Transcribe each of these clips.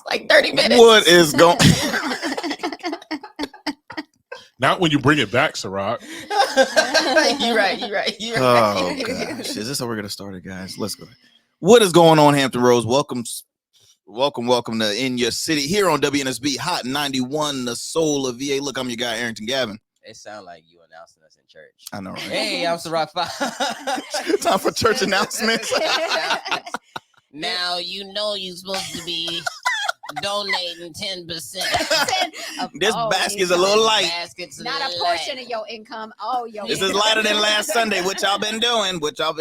like 30 minutes. What is going? Not when you bring it back, Syrok. You're right. Oh gosh, is this how we're gonna start it, guys? Let's go. What is going on, Hampton Roads? Welcome to In Your City here on WNSB Hot 91, the soul of VA. Look, I'm your guy, Arrington Gavin. It sounds like you announcing us in church. I know, right? Hey, I'm Syrok Foxx. Time for church announcements. Now you know you're supposed to be donating 10%. This basket's a little light. Not a portion of your income. This is lighter than last Sunday. What y'all been doing? What's up,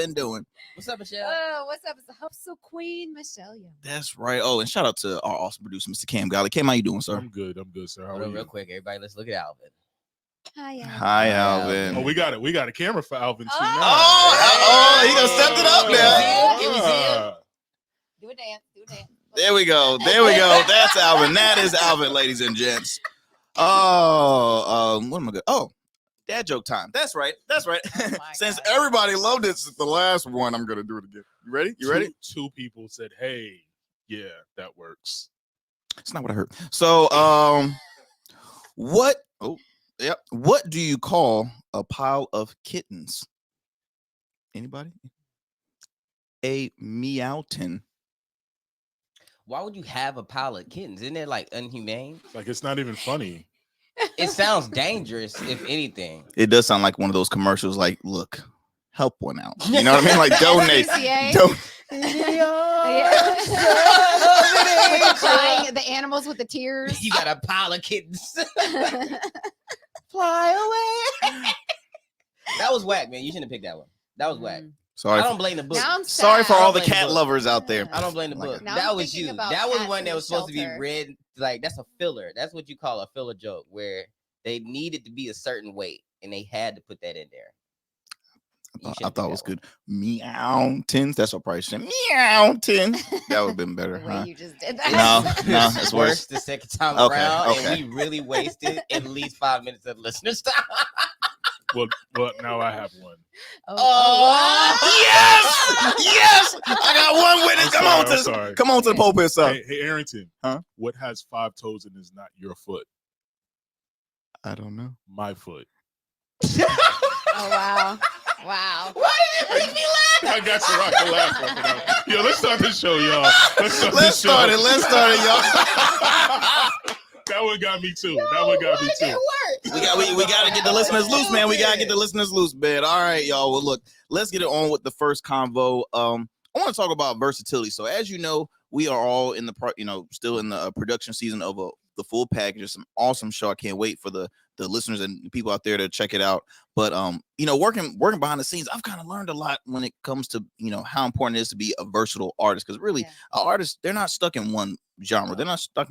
Michelle? What's up? It's the hustle queen, Michele Young. That's right. Oh, and shout out to our awesome producer, Mr. Kam Godley. Kam, how you doing, sir? I'm good, sir. How Hold are on, you? real quick, everybody. Let's look at Alvin. Hi, Alvin. Oh, we got it. We got a camera for Alvin too. Oh, he done stepped it up now. Give me Yeah. Do a dance. There we go. That's Alvin. That is Alvin, ladies and gents. Oh, what am I good? Oh, dad joke time. That's right. Since everybody loved it, the last one, I'm gonna do it again. You ready? Two people said, "Hey, yeah, that works." It's not what I heard. So, what? Oh, yep. What do you call a pile of kittens? Anybody? A meowton. Why would you have a pile of kittens? Isn't it like unhumane? Like it's not even funny. It sounds dangerous, if anything. It does sound like one of those commercials. Like, look, help one out. You know what I mean? Like, donate. Crying, the animals with the tears. You got a pile of kittens. Fly away. That was whack, man. You shouldn't have picked that one. That was whack. Sorry. I don't blame the book. Now I'm Sorry for sad. all the blame the cat book. lovers out there. I don't blame the book. Now That I'm was thinking you. about That was cats one in that the was supposed to be shelter. read. Like, that's a filler. That's what you call a filler joke, where they needed to be a certain weight and they had to put that in there. I thought it was good. Meowtons. That's what probably should. Meowtons. That would have been better. The way Huh? you just did that. No, it's worse. The second time Okay, around, okay. and we really wasted at least 5 minutes of listeners' time. Well, now I have one. Yes. I got one witness. I'm sorry. Come on to the pulpit, sir. Hey, Arrington. Huh? What has 5 toes and is not your foot? I don't know. My foot. Oh wow. Why did you make me laugh? I got Syrok to laugh off of that. Yo, let's start the show, y'all. Let's start it, y'all. That one got me too. We got to get the listeners loose, man. We got to get the listeners loose, man. All right, y'all. Well, look, let's get it on with the first convo. I want to talk about versatility. So, as you know, we are all in the still in the production season of the full package. It's an awesome show. I can't wait for the listeners and people out there to check it out. But working behind the scenes, I've kind of learned a lot when it comes to how important it is to be a versatile artist, because really, artists, they're not stuck in one genre. They're not stuck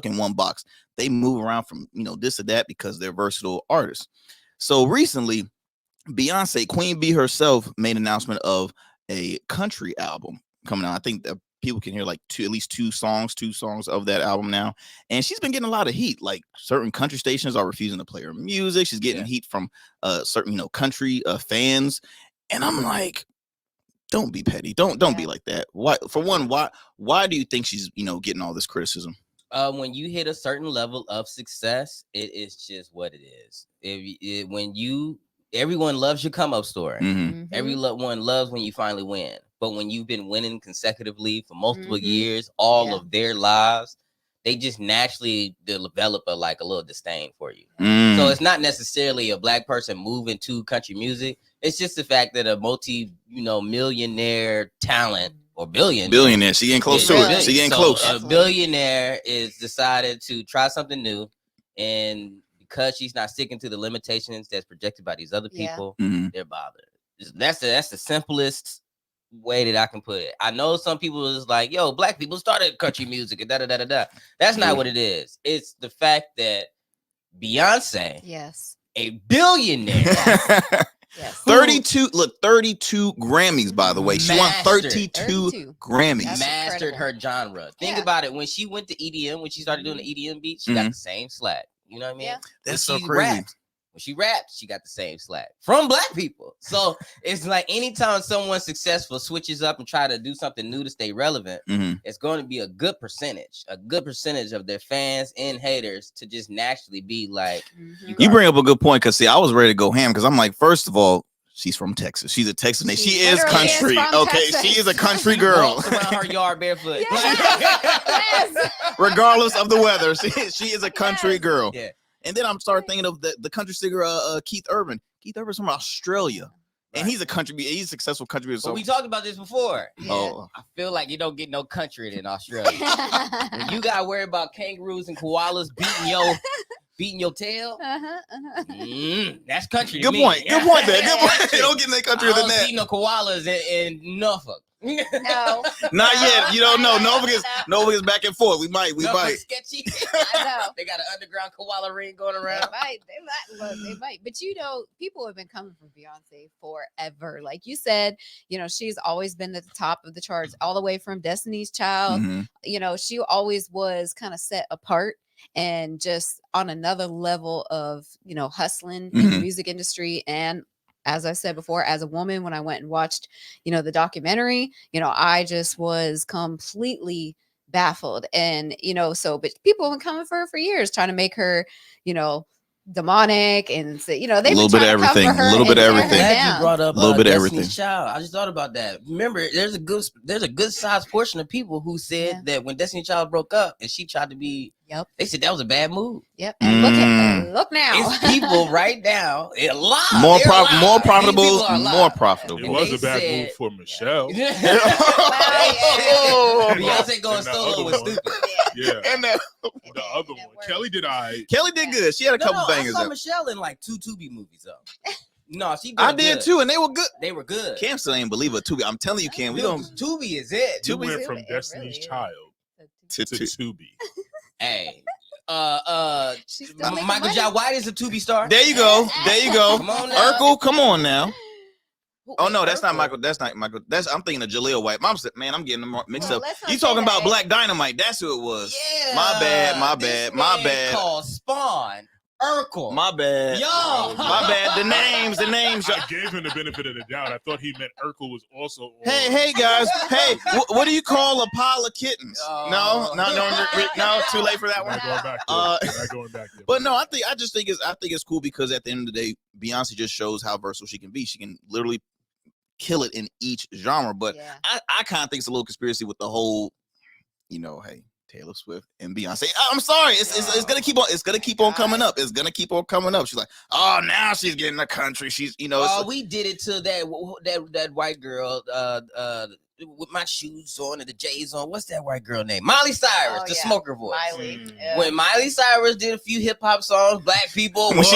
in one box. They move around from this to that because they're versatile artists. So recently, Beyonce, Queen Bee herself, made an announcement of a country album coming out. I think that people can hear like at least two songs of that album now. And she's been getting a lot of heat. Like, certain country stations are refusing to play her music. She's getting heat from certain, country fans. And I'm like, don't be petty. Don't be like that. Why do you think she's, getting all this criticism? When you hit a certain level of success, it is just what it is. Everyone loves your come up story. Mm-hmm. Everyone loves when you finally win. But when you've been winning consecutively for multiple years, all of their lives, they just naturally develop a little disdain for you. So it's not necessarily a black person moving to country music. It's just the fact that a millionaire talent or billionaire. She getting close to it. She getting close. A billionaire is decided to try something new, and because she's not sticking to the limitations that's projected by these other people, they're bothered. That's the simplest way that I can put it. I know some people is like, yo, black people started country music and da. That's not what it is. It's the fact that Beyonce, a billionaire, 32 Grammys, by the way. She won 32 Grammys. Mastered her genre. Think about it. When she went to EDM, when she started doing the EDM beats, she got the same slack. You know what I mean? That's so crazy. When she raps, she got the same slack from black people. So it's like anytime someone successful switches up and try to do something new to stay relevant, it's going to be a good percentage of their fans and haters to just naturally be like, you bring up a good point, because see, I was ready to go ham, because I'm like, first of all, she's from Texas. She's a Texan. She is country. She is a country girl. Walks around her yard barefoot. Yes. Regardless of the weather, she is a country girl. Yeah. And then I'm starting thinking of the country singer Keith Urban. Keith Urban's from Australia. And he's a successful country. So we talked about this before. Oh, I feel like you don't get no country in Australia. When you got to worry about kangaroos and koalas beating your tail. That's country. Good point. Good point there. Good point. They don't get any country than that. I don't see no koalas in Norfolk. No, not yet. You don't know. Norfolk is back and forth. We might. Sketchy. I know. They got an underground koala ring going around. They might. But people have been coming for Beyonce forever. Like you said, she's always been at the top of the charts, all the way from Destiny's Child. She always was kind of set apart and just on another level of hustling in the music industry. And as I said before, as a woman, when I went and watched, the documentary, I just was completely baffled. And, but people have been coming for her for years, trying to make her, demonic and say, they a little bit of everything. A little bit of everything. You brought up a little bit of Destiny's everything. Child. I just thought about that. Remember, there's a good sized portion of people who said that when Destiny's Child broke up and she tried to be, they said that was a bad move. Yep. And look now. It's people right now. A lot. More profitable. It was a bad move for Michelle. Beyonce going solo was stupid. Yeah. And the other one, Kelly did Kelly did good. She had a couple bangers. I saw Michelle in like 2 Tubi movies though. No, she did. I did too, and they were good. They were good. Cam still ain't believe it. Tubi. I'm telling you, Cam. Tubi is it. Tubi went from Destiny's Child to Tubi. Hey. Michael J. White is a Tubi star. There you go. Come on now. Urkel, come on now. Oh no, that's not Michael. That's not Michael. I'm thinking of Jaleel White. I'm getting them mixed up. You talking about Black Dynamite? That's who it was. Yeah. My bad. Called Spawn. Urkel. My bad. Yo. My bad. The names. I gave him the benefit of the doubt. I thought he meant Urkel was also. Hey guys. Hey, what do you call a pile of kittens? No. Too late for that one. Not going back. But no, I think it's cool, because at the end of the day, Beyonce just shows how versatile she can be. She can literally kill it in each genre. But I kind of think it's a little conspiracy with the whole, hey, Taylor Swift and Beyonce. I'm sorry, it's gonna keep on. It's gonna keep on coming up. It's gonna keep on coming up. She's like, oh, now she's getting the country. She's, we did it to that white girl. With my shoes on and the J's on. What's that white girl name? Miley Cyrus, the smoker voice. When Miley Cyrus did a few hip hop songs, black people. It was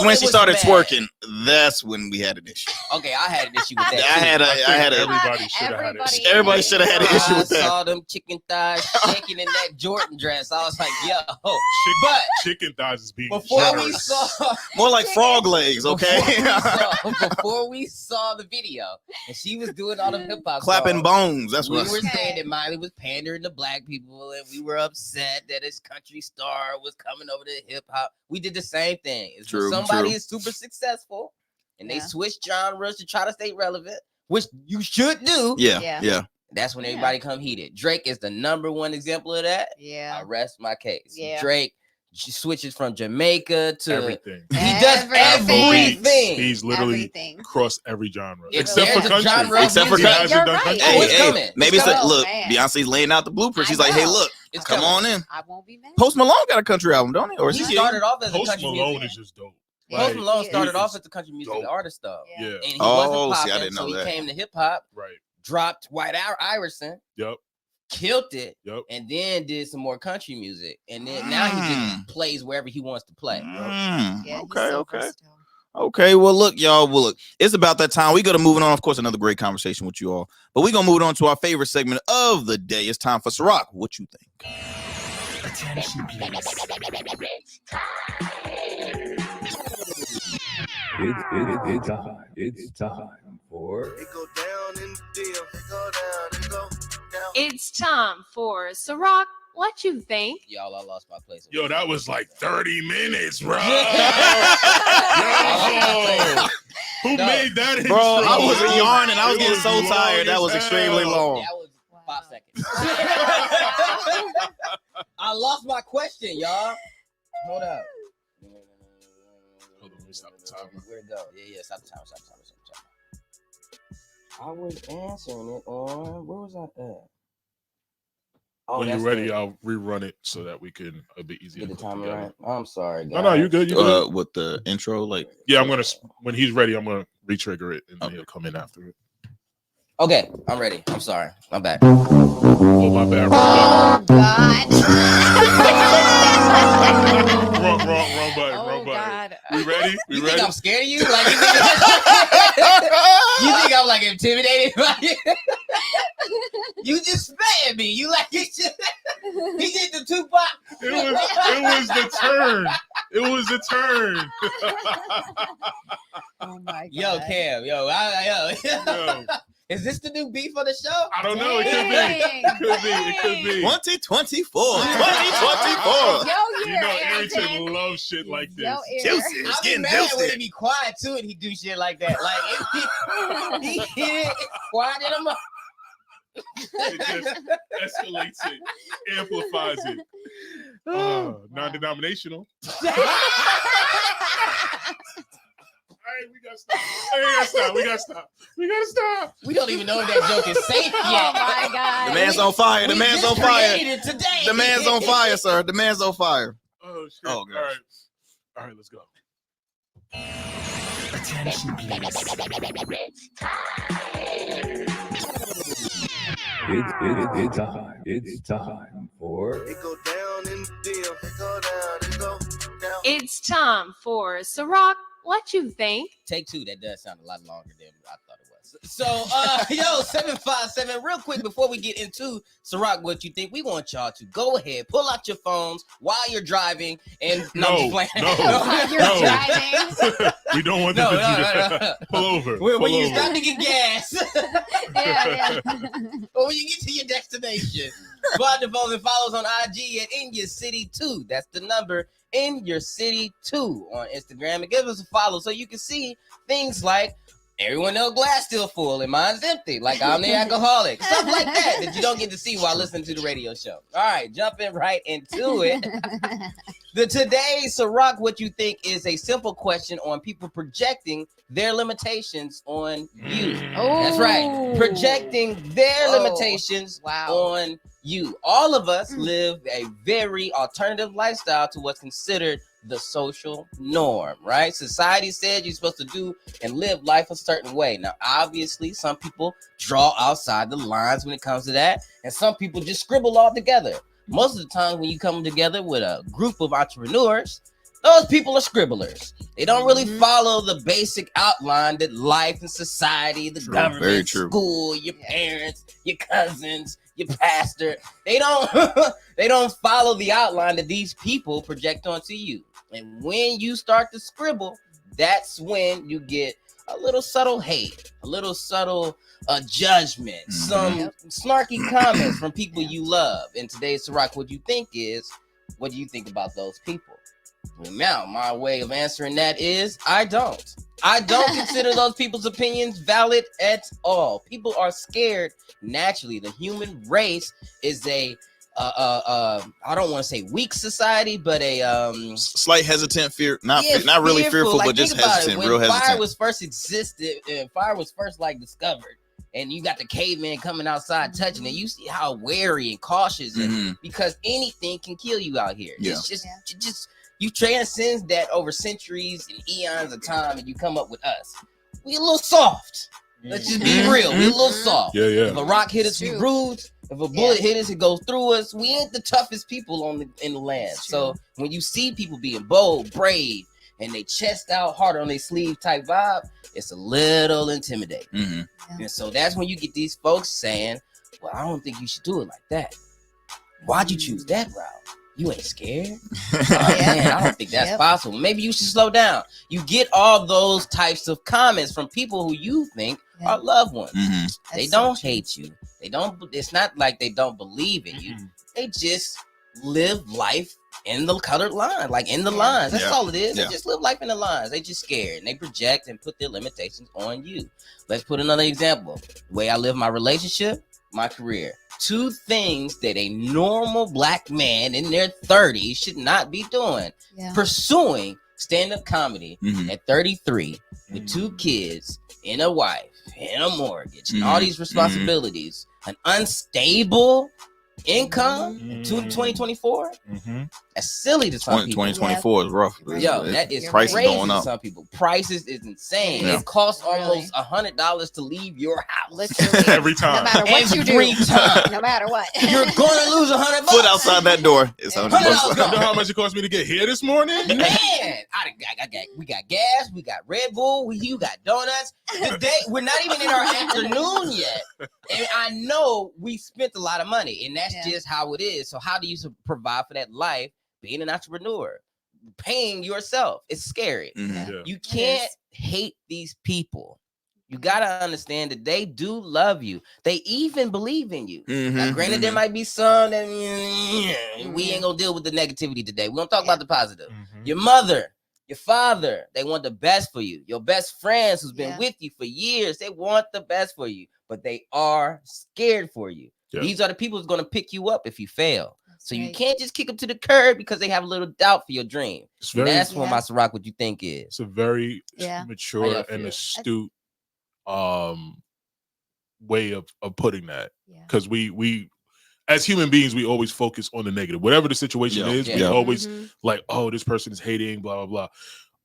when she started twerking. That's when we had an issue. Okay, I had an issue with that. Everybody should have had an issue with that. I saw them chicken thighs shaking in that Jordan dress. I was like, yo. Chicken thighs is being we saw more like frog legs, okay? Before we saw the video, and she was doing all the hip hop clapping bones. That's we what were saying that Miley was pandering to black people, and we were upset that his country star was coming over to hip hop. We did the same thing. When somebody is super successful and they switch genres to try to stay relevant, which you should do. Yeah. That's when everybody come heated. Drake is the #1 example of that. Yeah. I rest my case. Yeah. Drake switches from Jamaica to everything. He does everything. He's literally crossed every genre. Except for country. Hey, maybe look, Beyonce's laying out the blueprint. She's like, hey, look, come on in. I won't be mad. Post Malone got a country album, don't he? Or he started off as a Post country Malone music. is just dope. Post Malone started off as a country music artist, though. Yeah. And he wasn't popping, I didn't know so that. he came to hip hop. Right. Dropped White Iverson. Yep. Killed it. Yep. And then did some more country music. And then now he just plays wherever he wants to play. Okay. Well, look, y'all. It's about that time. We're going to move on. Of course, another great conversation with you all. But we're going to move on to our favorite segment of the day. It's time for Syrok. What you think? Attention, please. It's time for. It's time for Syrok. what you think? Y'all, I lost my place. Yo, that was like 30 minutes, bro. Yo, who made that intro? Bro, I was yarning. I was It getting was so long tired. That as was extremely hell. long. That was 5 seconds. I lost my question, y'all. Hold up. Hold on, let me stop the timer. Where'd it go? Yeah, stop the timer. I was answering it on, where was I at? Oh, When you're that's ready, the- I'll rerun it so that we can a bit easier. Get the to put timer together. right. I'm sorry, guys. No, you good. You good. With the intro, like Yeah, I'm gonna. When he's ready, I'm gonna re-trigger it, and then he'll come in after it. Okay, I'm ready. I'm sorry. I'm back. Oh my bad. Oh God. Wrong button. Oh Wrong button. God. We ready? We You ready? think I'm scared of you? Like you think I'm like intimidated by you? You just sped me. You like he did the Tupac. It was the turn. It was the turn. Oh my God. Yo, Cam. Yo. Yo, Is this the new beef on the show? I don't know. It could be. It could be. 2024. Yo, 2024. You you're know, Arrington. Arrington loves shit like this. Yo, ear. Juicy. It's I'll be getting mad when juicy. he be quiet too and he do shit like that. Like if he hit it, quieted him up. It just escalates it, amplifies it. Non-denominational. All right, we gotta stop. We don't even know if that joke is safe Oh yet. my God. The man's on fire. The We man's just on fire. created today. The man's on fire, sir. The man's on fire. Oh shit! Oh, gosh. All right, let's go. Attention, please. It's time for It's time for Syrok, what you think? Take two. That does sound a lot longer than I thought it was. So, yo, 757. Real quick before we get into Syrok, what you think? We want y'all to go ahead, pull out your phones while you're driving, and No. While you're No. driving. We don't want them No, to do that. no. Pull over. When Pull you over. stop to get gas, Yeah. or when you get to your destination, find the phone and follow us on IG at In Your City 2. That's the number, In Your City 2 on Instagram, and give us a follow so you can see things like everyone else's glass still full and mine's empty, like I'm the alcoholic, stuff like that you don't get to see while listening to the radio show. All right, jumping right into it. Today's Syrok, what you think, is a simple question on people projecting their limitations on you. That's right, projecting their Whoa. limitations Wow. on you. All of us live a very alternative lifestyle to what's considered the social norm, right? Society said you're supposed to do and live life a certain way. Now, obviously, some people draw outside the lines when it comes to that, and some people just scribble all together. Most of the time, when you come together with a group of entrepreneurs, those people are scribblers. They don't really follow the basic outline that life and society, the True, very government, true. school, your parents, your cousins, your pastor, they don't they don't follow the outline that these people project onto you. And when you start to scribble, that's when you get a little subtle hate, a little subtle judgment, some snarky comments from people you love. And today's Syrok, what you think is, what do you think about those people? Well, now, my way of answering that is I don't consider those people's opinions valid at all. People are scared naturally. The human race is a I don't want to say weak society, but a Slight hesitant fear, not really fearful, Like, but just think about it. hesitant, When real fire hesitant. was first fire was first like discovered, and you got the caveman coming outside touching it. You see how wary and cautious, and because anything can kill you out here. Yeah. It's just you transcend that over centuries and eons of time, and you come up with us. We a little soft. Let's just be real. We a little soft. Yeah. If a rock hit us, we True. bruise. If a bullet hit us, it goes through us. We ain't the toughest people in the land. It's So when you see people being bold, brave, and they chest out, heart on their sleeve type vibe, it's a little intimidating. And so that's when you get these folks saying, well, I don't think you should do it like that. Why'd you choose that route? You ain't scared? Man, I don't think that's possible. Maybe you should slow down. You get all those types of comments from people who you think are loved ones. They don't hate you. They don't. It's not like they don't believe in you. They just live life in the colored line, like in the lines. That's all it is. They just live life in the lines. They just scared and they project and put their limitations on you. Let's put another example. The way I live my relationship, my career. 2 things that a normal black man in their 30s should not be doing. Pursuing stand-up comedy at 33 with 2 kids and a wife and a mortgage and all these responsibilities, an unstable income in 2024. That's silly to some people. 2024 is rough. Yo, that is prices crazy going up. to some people. Prices is insane. It costs almost $100 to leave your house. Literally. Every time. No matter what you do. Every time. No matter what. You're going to lose $100. Foot outside that door. It's $100. You know how much it cost me to get here this morning? Man, we got gas, we got Red Bull, you got donuts. Today, we're not even in our afternoon yet. And I know we spent a lot of money, and that's just how it is. So how do you provide for that life being an entrepreneur? Paying yourself. It's scary. You can't hate these people. You got to understand that they do love you. They even believe in you. Now, granted, there might be some that we ain't going to deal with the negativity today. We're going to talk about the positive. Your mother, your father, they want the best for you. Your best friends who's been with you for years, they want the best for you, but they are scared for you. These are the people who's going to pick you up if you fail. So you can't just kick them to the curb because they have a little doubt for your dream. That's what my Syrok, what you think is. It's a very mature and astute way of putting that. Because we as human beings, we always focus on the negative. Whatever the situation is, we always like, oh, this person is hating, blah, blah,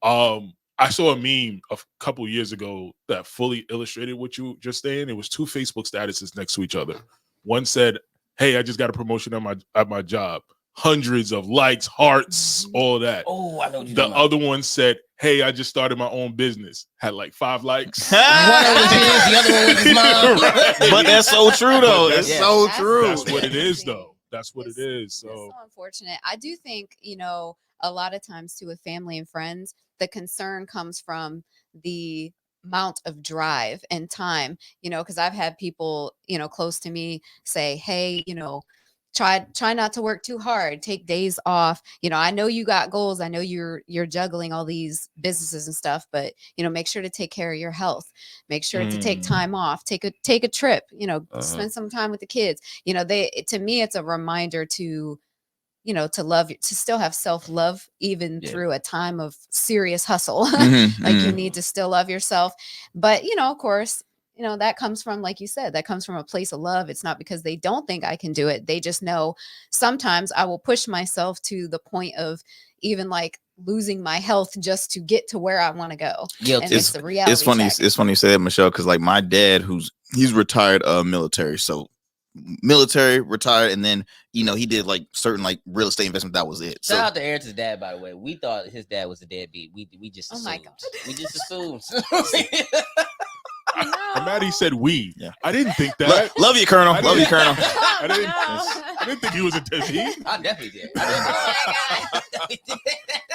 blah. I saw a meme a couple years ago that fully illustrated what you just saying. It was 2 Facebook statuses next to each other. One said, hey, I just got a promotion at my job. Hundreds of likes, hearts, all that. Oh, I know what you're The talking about. other one said, hey, I just started my own business. Had like 5 likes. One was his, the other one was his mom. Right. But that's so true, though. But That's so true. That's what it is, though. That's what it is. So It's so unfortunate. I do think, a lot of times too with family and friends, the concern comes from the amount of drive and time, because I've had people, close to me say, hey, try not to work too hard, take days off. I know you got goals. I know you're juggling all these businesses and stuff, but make sure to take care of your health. Make sure to take time off, take a trip, spend some time with the kids. To me, it's a reminder to to love, to still have self-love, even through a time of serious hustle. You need to still love yourself. But, of course, that comes from, like you said, that comes from a place of love. It's not because they don't think I can do it. They just know sometimes I will push myself to the point of even like losing my health just to get to where I want to go. And it's the reality. It's funny. It's funny you say that, Michelle, because like my dad, he's retired military. So military, retired, and then he did like certain like real estate investment. That was it. Shout out to Aaron's dad, by the way. We thought his dad was a deadbeat. We just assumed. Oh my God. We just assumed. And Maddie said we. I didn't think that. Love you, Colonel. Love you, Colonel. I didn't think he was a deadbeat. I definitely did.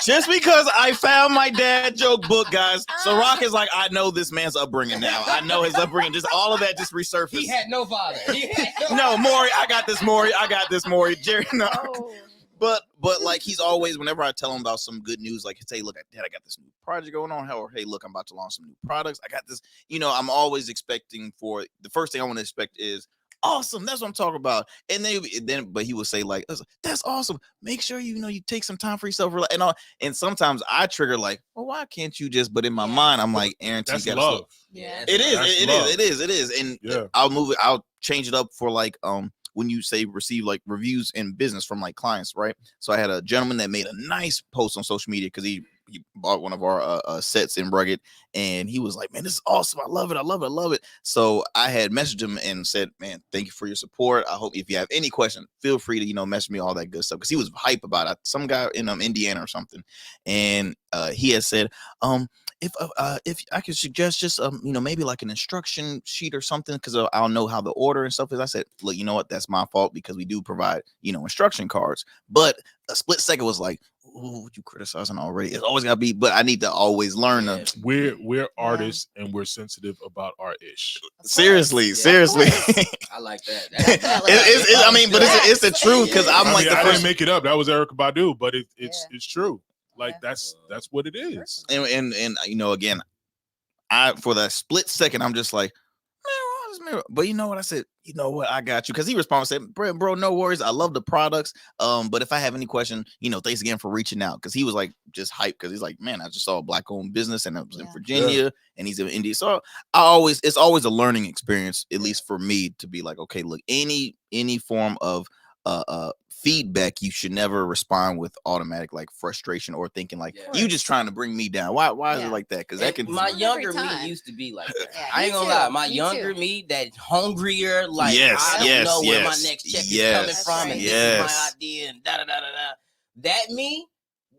Just because I found my dad joke book, guys. Syrok is like, I know this man's upbringing now. I know his upbringing. Just all of that just resurfaced. He had no father. No, Maury, I got this, Maury. Jerry, no. Oh. But like he's always, whenever I tell him about some good news, like say, look, Dad, I got this new project going on. Or hey, look, I'm about to launch some new products. I got this. I'm always expecting for the first thing I want to expect is awesome. That's what I'm talking about. And but he would say like, that's awesome. Make sure you take some time for yourself and all. And sometimes I trigger like, well, why can't you just? But in my mind, I'm like, Aaron, that's you gotta love. Yeah, it is. And I'll move it. I'll change it up for like when you say receive like reviews in business from like clients, right? So I had a gentleman that made a nice post on social media because he bought one of our sets in Rugged, and he was like, man, this is awesome. I love it. So I had messaged him and said, man, thank you for your support. I hope if you have any question, feel free to, message me, all that good stuff. Cause he was hype about it. Some guy in Indiana or something. And he had said, if I could suggest just maybe like an instruction sheet or something, because I'll know how the order and stuff is. I said, look, you know what, that's my fault, because we do provide instruction cards. But a split second was like, ooh, what you criticizing already? It's always gotta be, but I need to always learn. We're artists and we're sensitive about our ish. Seriously. I like that. It's the truth, because I'm like, I didn't make it up. That was Erykah Badu, but it's true. Like that's what it is. And again, for that split second, I'm just like, man, but you know what I said? You know what? I got you. Because he responded, said, bro, no worries. I love the products. But if I have any question, thanks again for reaching out. Because he was like just hyped, because he's like, man, I just saw a Black-owned business, and it was in Virginia, and he's in India. So it's always a learning experience, at least for me, to be like, okay, look, any form of feedback, you should never respond with automatic like frustration or thinking like you just trying to bring me down. Why is it like that? Because that can. My younger me used to be like that. I ain't gonna lie. My younger me, that hungrier, like I don't know where my next check is coming from, and this is my idea, and da da da da da. That me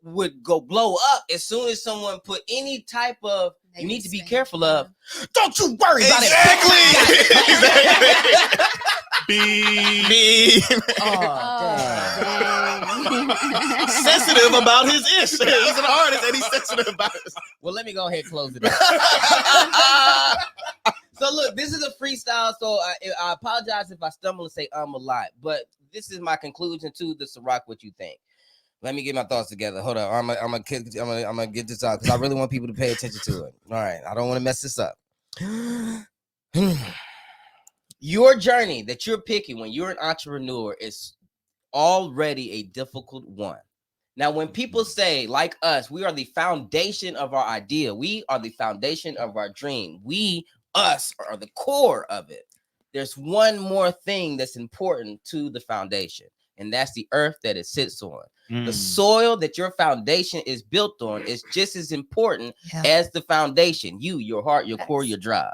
would go blow up as soon as someone put any type of you need to be careful of. Don't you worry about it. Exactly. Beep. Sensitive about his ish. He's an artist and he's sensitive about it. Well, let me go ahead and close it out. So look, this is a freestyle, so I apologize if I stumble and say a lot, but this is my conclusion to the Syrok. What you think? Let me get my thoughts together. Hold on, I'm gonna get this out, because I really want people to pay attention to it. All right, I don't want to mess this up. Your journey that you're picking when you're an entrepreneur is already a difficult one. Now, when people say, like us, we are the foundation of our idea, we are the foundation of our dream, us are the core of it. There's one more thing that's important to the foundation, and that's the earth that it sits on. The soil that your foundation is built on is just as important as the foundation. Your heart, your core, your drive.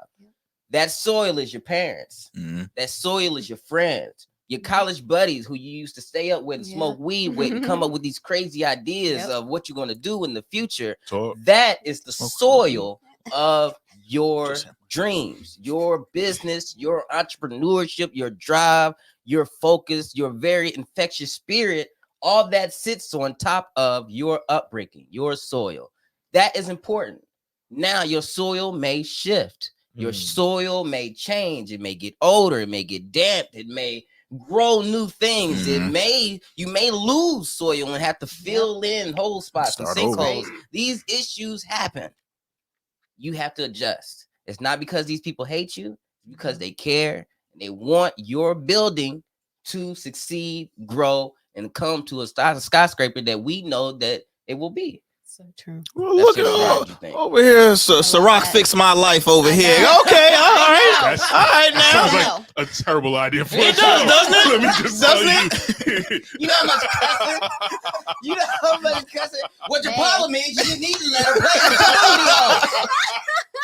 That soil is your parents. That soil is your friends, your college buddies who you used to stay up with and smoke weed with and come up with these crazy ideas of what you're going to do in the future. That is the soil of your dreams, your business, your entrepreneurship, your drive, your focus, your very infectious spirit. All that sits on top of your upbringing, your soil. That is important. Now your soil may shift. Your soil may change. It may get older. It may get damp. It may grow new things. You may lose soil and have to fill in whole spots and sinkholes. These issues happen. You have to adjust. It's not because these people hate you. It's because they care. And they want your building to succeed, grow, and come to a skyscraper that we know that it will be. So true. Well, look at over here. Syrok fixed my life over here. Okay, all right. All right, now. Sounds like a terrible idea for it does, doesn't it? Let me just tell you. You know how much cussing? You know how much cussing? What your problem is, you need to let her play the studio.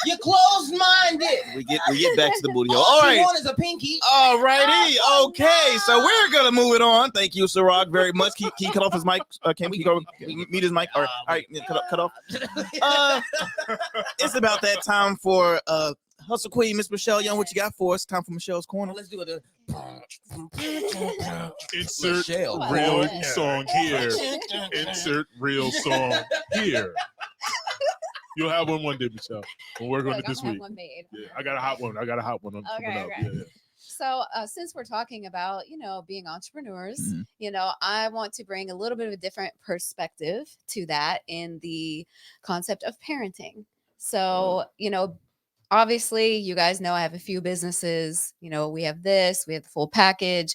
You're closed-minded. We get back to the booty hole. All right. You want is a pinky. All righty. Okay, so we're gonna move it on. Thank you, Syrok, very much. Can you cut off his mic? Can we go mute his mic? All right. Cut off. It's about that time for Hustle Queen, Miss Michele Young. What you got for us? Time for Michelle's Corner. Let's do it. Insert real song here. Insert real song here. You'll have one day, Michelle. We'll work on it this week. Yeah, I got a hot one. Coming up. Yeah. So since we're talking about, being entrepreneurs, I want to bring a little bit of a different perspective to that in the concept of parenting. So, obviously, you guys know I have a few businesses. We have the full package.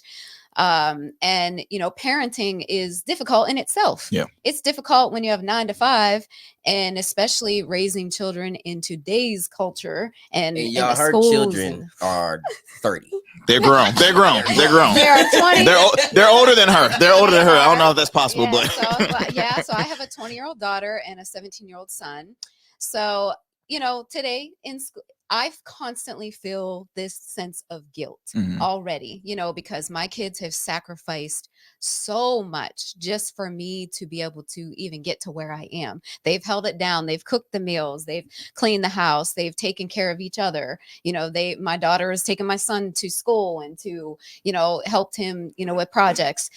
And parenting is difficult in itself. Yeah, it's difficult when you have 9 to 5, and especially raising children in today's culture. And y'all heard children are 30. They're grown. They're grown. They're 20. They're older than her. I don't know if that's possible, but so I have a 20-year-old daughter and a 17-year-old son. So today in school, I constantly feel this sense of guilt already, because my kids have sacrificed so much just for me to be able to even get to where I am. They've held it down. They've cooked the meals. They've cleaned the house. They've taken care of each other. My daughter has taken my son to school and to, helped him, with projects.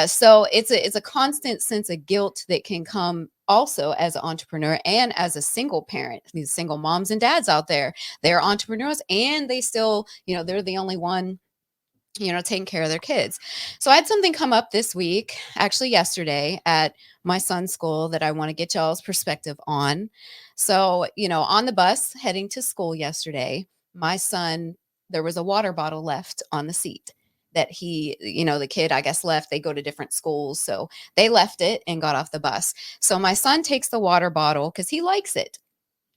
So it's a constant sense of guilt that can come also as an entrepreneur and as a single parent. These single moms and dads out there, they're entrepreneurs and they still, they're the only one, taking care of their kids. So I had something come up this week, actually yesterday at my son's school, that I want to get y'all's perspective on. So, on the bus heading to school yesterday, my son, there was a water bottle left on the seat that he, the kid, I guess, left. They go to different schools. So they left it and got off the bus. So my son takes the water bottle because he likes it,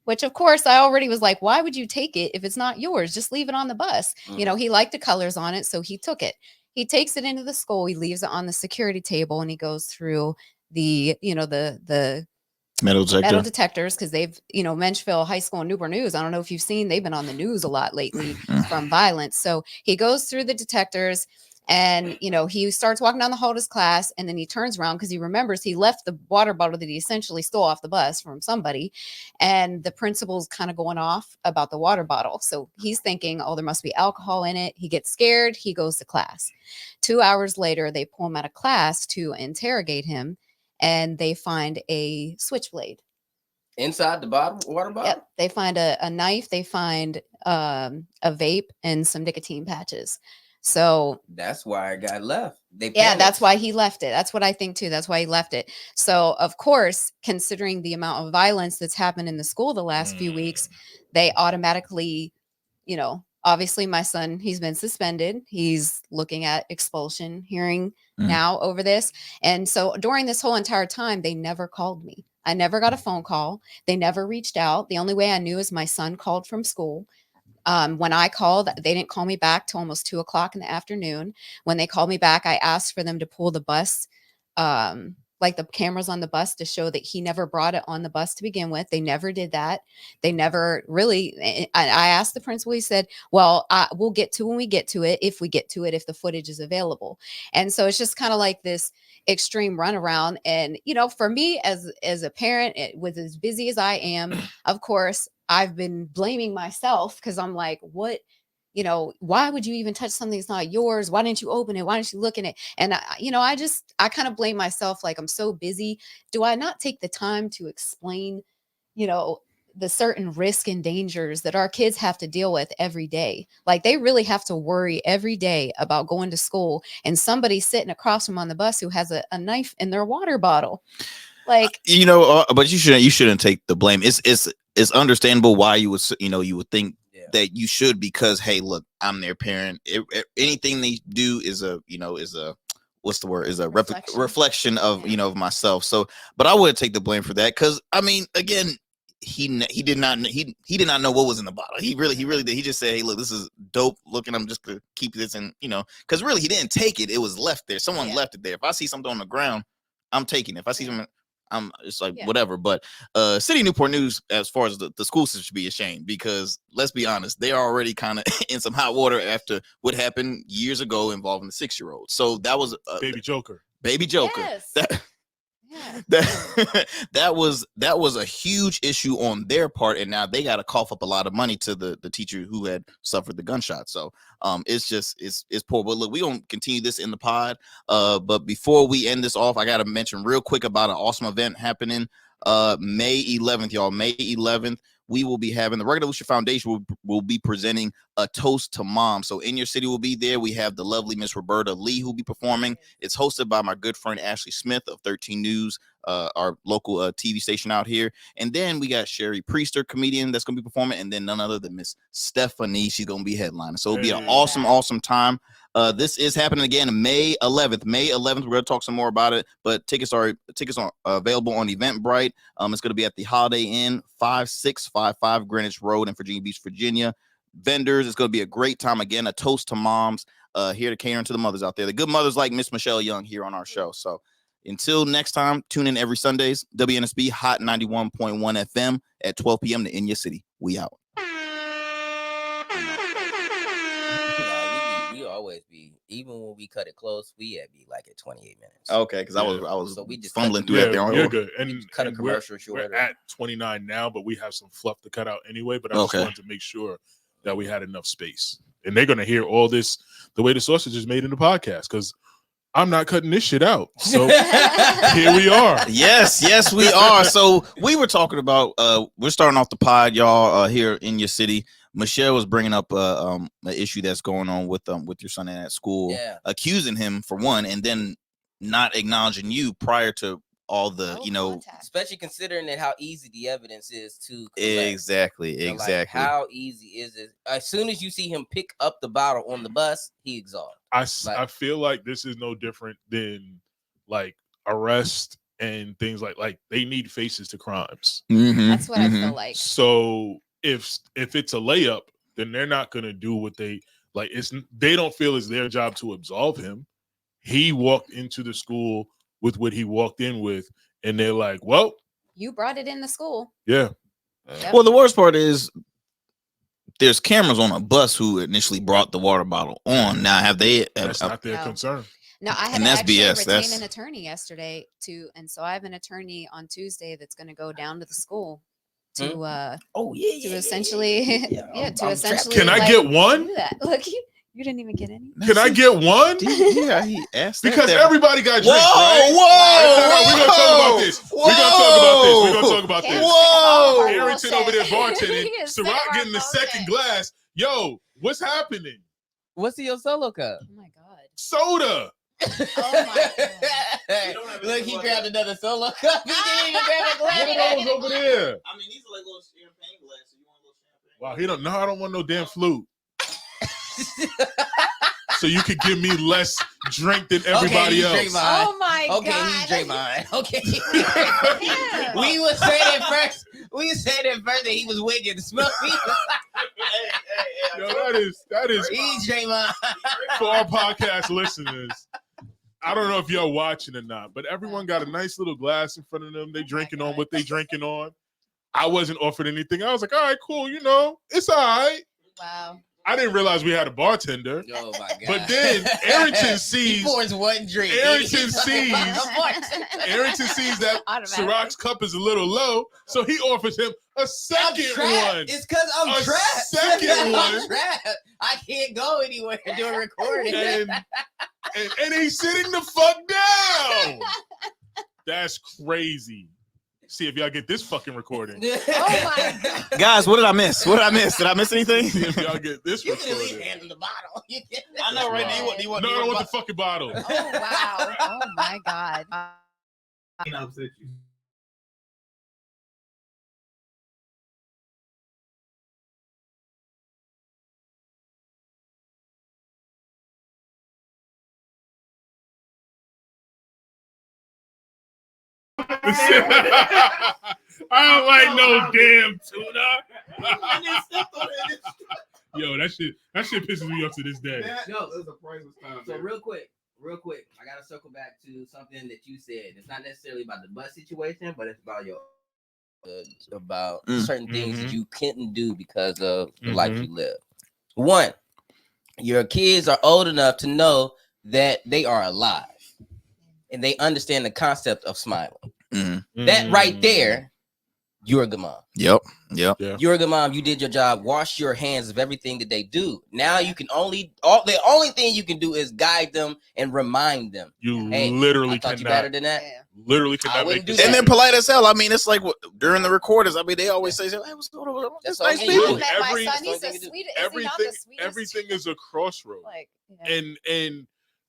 which of course I already was like, why would you take it if it's not yours? Just leave it on the bus. He liked the colors on it. So he took it. He takes it into the school. He leaves it on the security table and he goes through the, the metal detectors, because they've, Menchville High School and Newport News, I don't know if you've seen, they've been on the news a lot lately from violence. So he goes through the detectors and, he starts walking down the hall to his class, and then he turns around because he remembers he left the water bottle that he essentially stole off the bus from somebody. And the principal's kind of going off about the water bottle. So he's thinking, oh, there must be alcohol in it. He gets scared. He goes to class. 2 hours later, they pull him out of class to interrogate him. And they find a switchblade inside the water bottle. Yep. They find a knife. They find a vape and some nicotine patches. So that's why it got left. That's why he left it. That's what I think too. That's why he left it. So of course, considering the amount of violence that's happened in the school the last few weeks, they automatically, obviously my son, he's been suspended. He's looking at expulsion hearing now over this. And so during this whole entire time, they never called me. I never got a phone call. They never reached out. The only way I knew is my son called from school. When I called, they didn't call me back till almost 2:00 in the afternoon. When they called me back, I asked for them to pull the bus, like the cameras on the bus, to show that he never brought it on the bus to begin with. They never did that. They never really, I asked the principal, he said, well, we'll get to when we get to it, if we get to it, if the footage is available. And so it's just kind of like this extreme runaround. And, for me as a parent, with as busy as I am, of course, I've been blaming myself because I'm like, what? Why would you even touch something that's not yours? Why didn't you open it? Why didn't you look in it? And, I kind of blame myself. Like, I'm so busy. Do I not take the time to explain, the certain risk and dangers that our kids have to deal with every day? Like, they really have to worry every day about going to school and somebody sitting across from on the bus who has a knife in their water bottle. Like, but you shouldn't take the blame. It's understandable why you would think that you should, because, hey, look, I'm their parent. Anything they do is a what's the word? Is a reflection of, of myself. So, but I wouldn't take the blame for that. Cause I mean, again, he did not know what was in the bottle. He really did. He just said, hey, look, this is dope looking. I'm just gonna keep this. And, cause really he didn't take it. It was left there. Someone left it there. If I see something on the ground, I'm taking it. If I see something, it's like whatever. But City of Newport News, as far as the school system, should be ashamed, because let's be honest, they are already kind of in some hot water after what happened years ago involving the 6-year-old. So that was Baby Joker. Yes. That was a huge issue on their part, and now they got to cough up a lot of money to the teacher who had suffered the gunshot. So it's poor. But look, we gonna continue this in the pod. But before we end this off, I gotta mention real quick about an awesome event happening May 11th, y'all. May 11th. We will be having the Regular Lucia Foundation will be presenting a toast to mom. So In Your City will be there. We have the lovely Miss Roberta Lee who will be performing. It's hosted by my good friend Ashley Smith of 13 News, our local TV station out here. And then we got Sherry Priester, comedian, that's going to be performing. And then none other than Miss Stephanie. She's going to be headlining. So it'll be an awesome time. This is happening again May 11th. May 11th. We're going to talk some more about it, but tickets are available on Eventbrite. It's going to be at the Holiday Inn, 5655 Greenwich Road in Virginia Beach, Virginia. Vendors. It's going to be a great time. Again, a toast to moms, here to cater to the mothers out there. The good mothers like Miss Michele Young here on our show. So until next time, tune in every Sundays. WNSB Hot 91.1 FM at 12 p.m. to In Your City. We out. even when we cut it close, we had be like at 28 minutes. Okay, because I was so we just fumbling through that there. You're good. And cut a commercial short. We're at 29 now, but we have some fluff to cut out anyway. But I just wanted to make sure that we had enough space. And they're gonna hear all this the way the sausage is made in the podcast, because I'm not cutting this shit out. So here we are. Yes, we are. So we were talking about we're starting off the pod, y'all, here in your city. Michele was bringing up an issue that's going on with your son at school, accusing him for one, and then not acknowledging you prior to all the, especially considering that how easy the evidence is to collect. Exactly. Like, how easy is it? As soon as you see him pick up the bottle on the bus, he exhausted. I feel like this is no different than like arrest and things like they need faces to crimes. That's what I feel like. So if it's a layup, then they're not gonna do what they like. They don't feel it's their job to absolve him. He walked into the school with what he walked in with, and they're like, well, you brought it in the school. Yeah. Yep. Well, the worst part is there's cameras on a bus who initially brought the water bottle on. Now, have they? That's not their concern. No, I had actually retained an attorney yesterday and so I have an attorney on Tuesday that's going to go down to the school to essentially essentially. Can I get one? Look, you didn't even get any. Can I get one? Yeah, he asked because everybody got drinks. We're gonna talk about this. Whoa! Arrington over there bartending. Syrok getting the second glass. Yo, what's happening? What's in your solo cup? Oh my god. Soda. Oh my god. Look, he grabbed another solo cup. He didn't even grab a glass. What are those over there? I mean, these are like little champagne glasses. You want a little champagne? Wow, he don't. No, I don't want no damn flute. So you could give me less drink than everybody else. Oh my god. Okay, he drank mine. Okay. We would say that first. We said at first that he was wicked. Smell me. Yo, that is. He drank mine. For our podcast listeners, I don't know if y'all watching or not, but everyone got a nice little glass in front of them. They drinking on what they drinking on. I wasn't offered anything. I was like, all right, cool. It's all right. Wow. I didn't realize we had a bartender. Oh my god! But then Arrington sees. He pours one drink. Arrington sees that Syrok's cup is a little low, so he offers him a second one. It's because I'm trapped. Second one. I'm trapped. I can't go anywhere doing recording. And he's sitting the fuck down. That's crazy. See if y'all get this fucking recording. Oh my god. Guys, what did I miss? Did I miss anything? See if y'all get this recording. You can at least handle the bottle. I know, right? Wow. Do you want I don't want the fucking bottle. Oh wow. Oh my god. I don't like no damn tuna. Yo, that shit pisses me off to this day. No, it was a priceless time. So real quick, I gotta circle back to something that you said. It's not necessarily about the bus situation, but it's about your certain things that you couldn't do because of the life you live. One, your kids are old enough to know that they are alive and they understand the concept of smiling. That right there, you're a good mom. Yep. You're a good mom. You did your job. Wash your hands of everything that they do. Now you can the only thing you can do is guide them and remind them. You literally cannot. You better than that. Yeah. Literally cannot make this. And they're polite as hell. I mean, it's like during the recordings. I mean, they always say, "Hey, what's going on?" That's nice people. Everything is a crossroad. And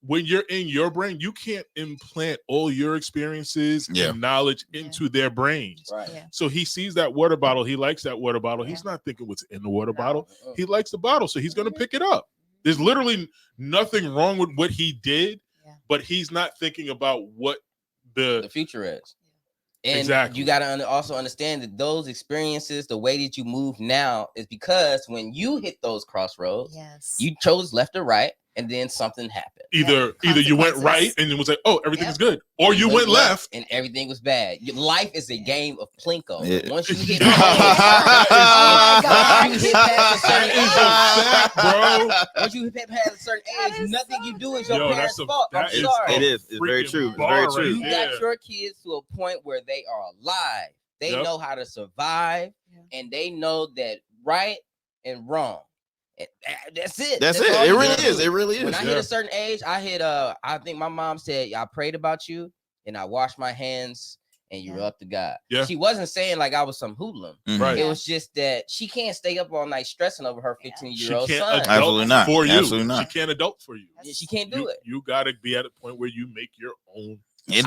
when you're in your brain, you can't implant all your experiences and knowledge into their brains. Right. Yeah. So he sees that water bottle. He likes that water bottle. He's not thinking what's in the water bottle. He likes the bottle, so he's going to pick it up. There's literally nothing wrong with what he did, but he's not thinking about what the future is. And you got to also understand that those experiences, the way that you move now is because when you hit those crossroads, you chose left or right. and then something happened. Either you went right and it was like, oh, everything is good, or you went left and everything was bad. Life is a game of plinko. Yeah. Once you hit, once you hit past a certain age, nothing you do is your parents' fault. I'm sorry. It is. It's very true. It's very true. You got your kids to a point where they are alive. They know how to survive, and they know that right and wrong. That's it. That's it. It really is. It really is. When I hit a certain age, I think my mom said, I prayed about you and I washed my hands and you were up to God. Yeah. She wasn't saying like I was some hoodlum. Right. It was just that she can't stay up all night stressing over her 15-year-old son. Absolutely not. For you. Absolutely not. She can't adult for you. She can't do it. You got to be at a point where you make your own. Go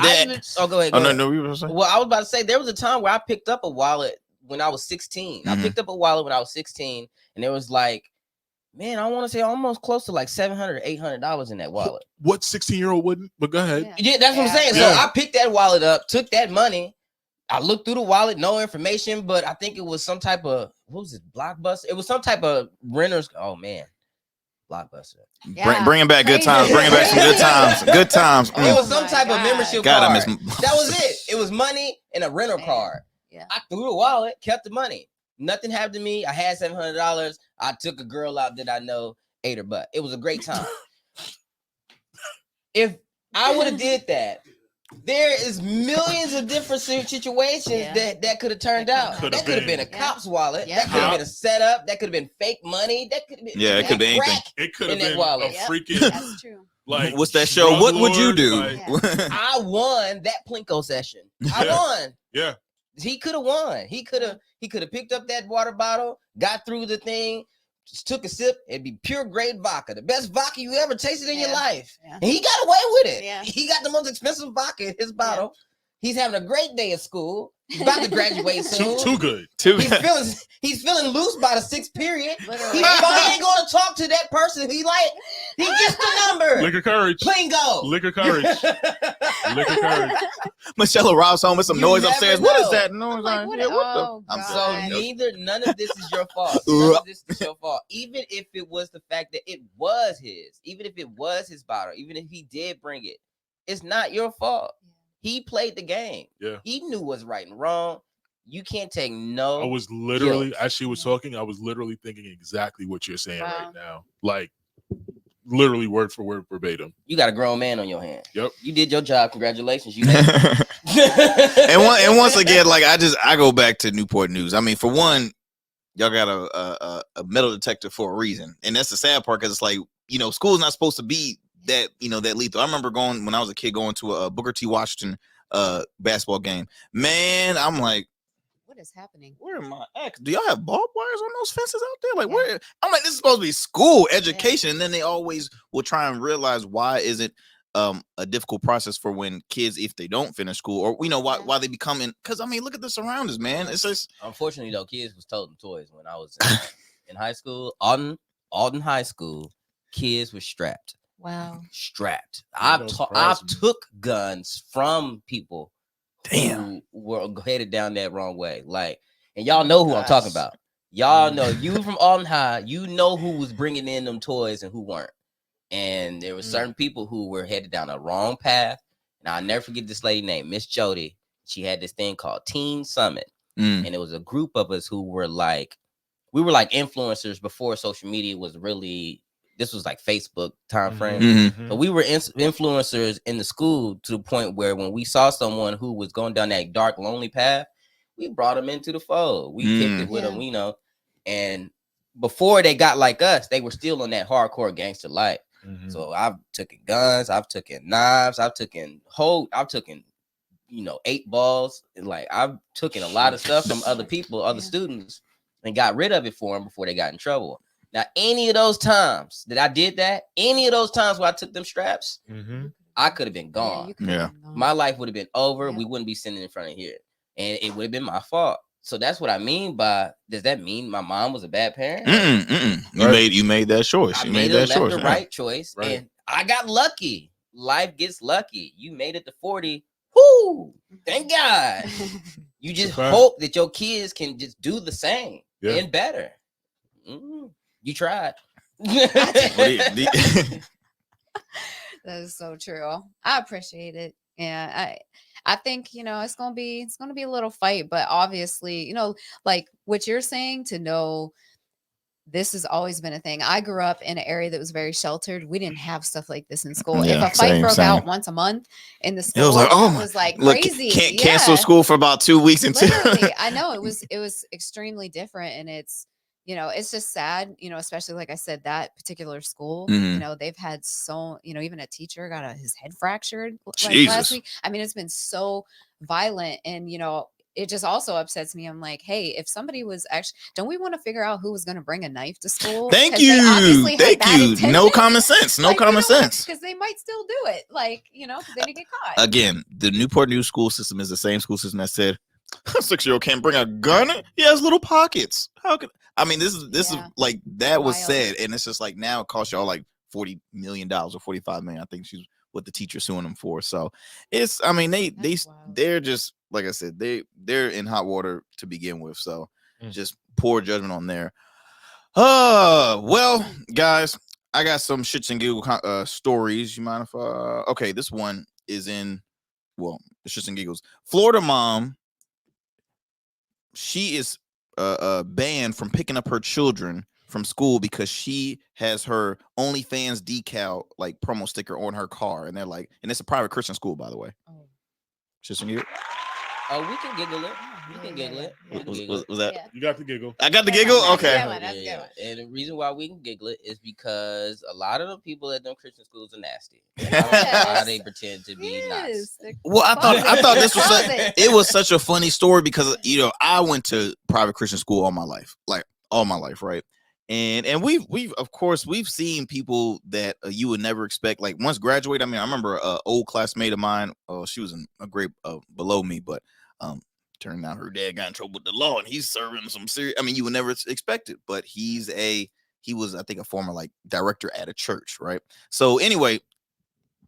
ahead. No, you were saying? Well, I was about to say there was a time where I picked up a wallet when I was 16. I picked up a wallet when I was 16, and it was like, man, I want to say almost close to like $700 or $800 in that wallet. What 16-year-old wouldn't? But go ahead. Yeah, that's what I'm saying. So I picked that wallet up, took that money. I looked through the wallet, no information, but I think it was some type of, what was it, Blockbuster? It was some type of renters. Oh, man. Blockbuster. Yeah. Bringing back good times. Bringing back some good times. Good times. It was some type of membership card. That was it. It was money and a rental card. Yeah. I threw the wallet, kept the money. Nothing happened to me. I had $700. I took a girl out that I know, ate her butt. It was a great time. If I would have did that, there is millions of different situations that could have turned out. That could have been a cop's wallet. That could have been a setup. That could have been fake money. That could have been it could be anything. It could have been a freaking. That's true. Like, what's that show? What would you do? I won that plinko session. I won. Yeah. He could have won. He could have picked up that water bottle, got through the thing, just took a sip. It'd be pure grade vodka, the best vodka you ever tasted in your life. Yeah. And he got away with it. Yeah. He got the most expensive vodka in his bottle. Yeah. He's having a great day at school. He's about to graduate soon. Too good. He's feeling loose by the 6th period. He finally ain't going to talk to that person. He gets the number. Liquor courage. Plingo. Liquor courage. Liquor courage. Michelle arrives home with some noise upstairs. What is that noise? None of this is your fault. None of this is your fault. Even if it was the fact that it was his, even if it was his bottle, even if he did bring it, it's not your fault. He played the game. Yeah. He knew what's right and wrong. You can't take no. I was literally, as she was talking, I was literally thinking exactly what you're saying right now. Like, literally word for word verbatim. You got a grown man on your hand. Yep. You did your job. Congratulations. You and once again, like I go back to Newport News. I mean, for one, y'all got a metal detector for a reason. And that's the sad part, because it's like, school's not supposed to be that lethal. I remember when I was a kid, going to a Booker T. Washington basketball game. Man, I'm like, what is happening? Where am I at? Do y'all have barbed wires on those fences out there? Like, where? I'm like, this is supposed to be school education. And then they always will try and realize, why is it a difficult process for when kids, if they don't finish school, or why they become in? Because I mean, look at the surroundings, man. It's just, unfortunately though, kids was toting toys when I was in high school. Alden High School, kids were strapped. Wow. Strapped. I've took guns from people who were headed down that wrong way. Like, and y'all know who I'm talking about. Y'all know, you from Alden High, you know who was bringing in them toys and who weren't. And there were certain people who were headed down a wrong path. And I'll never forget this lady named Miss Jody. She had this thing called Teen Summit. And it was a group of us who were like, we were like influencers before social media was really, this was like Facebook time frame. But we were influencers in the school to the point where when we saw someone who was going down that dark, lonely path, we brought them into the fold. We kicked it with them, and before they got like us, they were still on that hardcore gangster life. So I've taken guns, I've taken knives, I've taken 8 balls. Like, I've taken a lot of stuff from other people, other students, and got rid of it for them before they got in trouble. Now, any of those times that I did that, any of those times where I took them straps, I could have been gone. My life would have been over. We wouldn't be sitting in front of here, and it would have been my fault. So that's what I mean by, does that mean my mom was a bad parent? You made that choice. You made that choice. The right choice, and I got lucky. Life gets lucky. You made it to 40. Whoo! Thank God. You just hope that your kids can just do the same and better. You tried. That is so true. I appreciate it. Yeah, I think, it's gonna be a little fight, but obviously, like what you're saying, to know this has always been a thing. I grew up in an area that was very sheltered. We didn't have stuff like this in school. Yeah, if a fight broke same. out once a month in the school, it was like, oh, it was like look, crazy. can't cancel school for about 2 weeks until. Literally, I know it was extremely different, and it's just sad, especially like I said, that particular school, they've had even a teacher got his head fractured like last week. I mean, it's been so violent, and it just also upsets me. I'm like, hey, if somebody was actually, don't we want to figure out who was going to bring a knife to school? Thank you. No common sense. No common sense. Because they might still do it, because they didn't get caught. Again, the Newport News school system is the same school system that said a 6-year-old can't bring a gun. He has little pockets. How could? I mean, this is like that was said, and it's just like now it costs y'all like $40 million or $45 million. I think she's what the teacher's suing them for. So it's, I mean, they're just, like I said, they're in hot water to begin with. So just poor judgment on there. Well, guys, I got some shits and giggle stories. You mind if okay, this one is in, well, shits and giggles. Florida mom, she is banned from picking up her children from school because she has her OnlyFans decal, like promo sticker on her car, and they're like, and it's a private Christian school, by the way. Shits and giggles. Oh, we can giggle it. We can giggle it. Was that? Yeah. You got the giggle. I got the giggle. Okay. Yeah. And the reason why we can giggle it is because a lot of the people at them Christian schools are nasty. Why they pretend to be nice. Well, I thought this was it was such a funny story because I went to private Christian school all my life, right? And we've of course we've seen people that you would never expect, like once graduate. I mean, I remember an old classmate of mine. She was in a grade below me, but turned out her dad got in trouble with the law, and he's serving some serious. I mean, you would never expect it, but he was, I think, a former like director at a church, right? So anyway,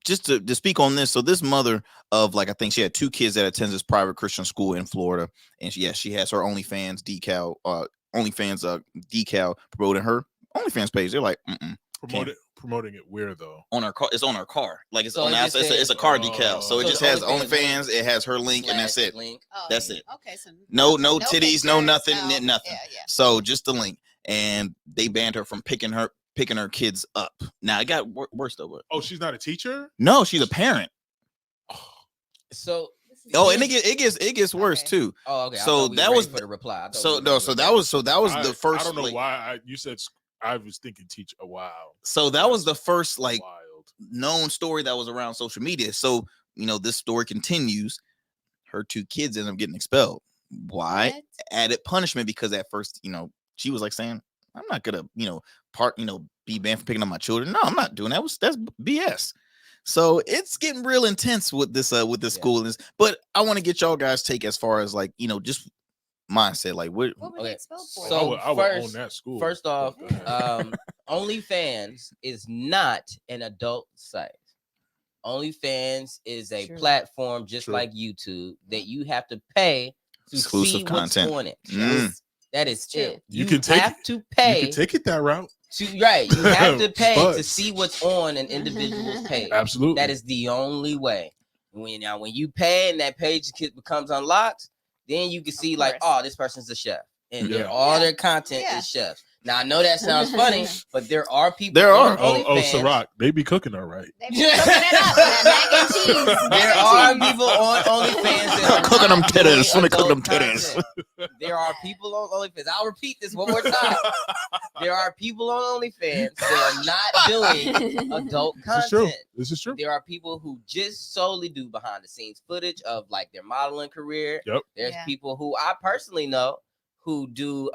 just to speak on this, so this mother of, like, I think she had 2 kids that attends this private Christian school in Florida, and she has her OnlyFans decal, promoting her OnlyFans page. They're like, promoting it where though? On her car. It's on her car. Like it's So on outside. It's a car decal. So it just has OnlyFans. It has her link, and that's it. Oh, that's it. Okay. So no titties, pictures, no nothing, nothing. Yeah. So just the link, and they banned her from picking her kids up. Now it got worse though. Oh, she's not a teacher? No, she's a parent. So. Oh, and it gets worse too. Oh, okay. So that was for the reply. So that was the first. I don't know why you said. I was thinking teach a wow. So that was the first known story that was around social media. So this story continues. Her 2 kids end up getting expelled. Why? What? Added punishment, because at first she was like saying, I'm not gonna be banned from picking up my children. No, I'm not doing that. That's BS. So it's getting real intense with this school. But I want to get y'all guys' take as far as just mindset. Like what were they expelled for? So I would own that school. First off, OnlyFans is not an adult site. OnlyFans is a platform just like YouTube that you have to pay to exclusive see content what's on it. That is it. You have to pay. You can take it that route. You have to pay to see what's on an individual's page. Absolutely. That is the only way. When you pay and that page becomes unlocked, then you can see this person's a chef, and all their content is chefs. Now I know that sounds funny, but there are people. Syrok, they be cooking all right. They be cooking it up, mac and cheese. There are people on OnlyFans that cooking them titters. When they cook them titters. There are people on OnlyFans. I'll repeat this one more time. There are people on OnlyFans that are not doing adult content. This is true. There are people who just solely do behind the scenes footage of like their modeling career. Yep. There's people who I personally know who do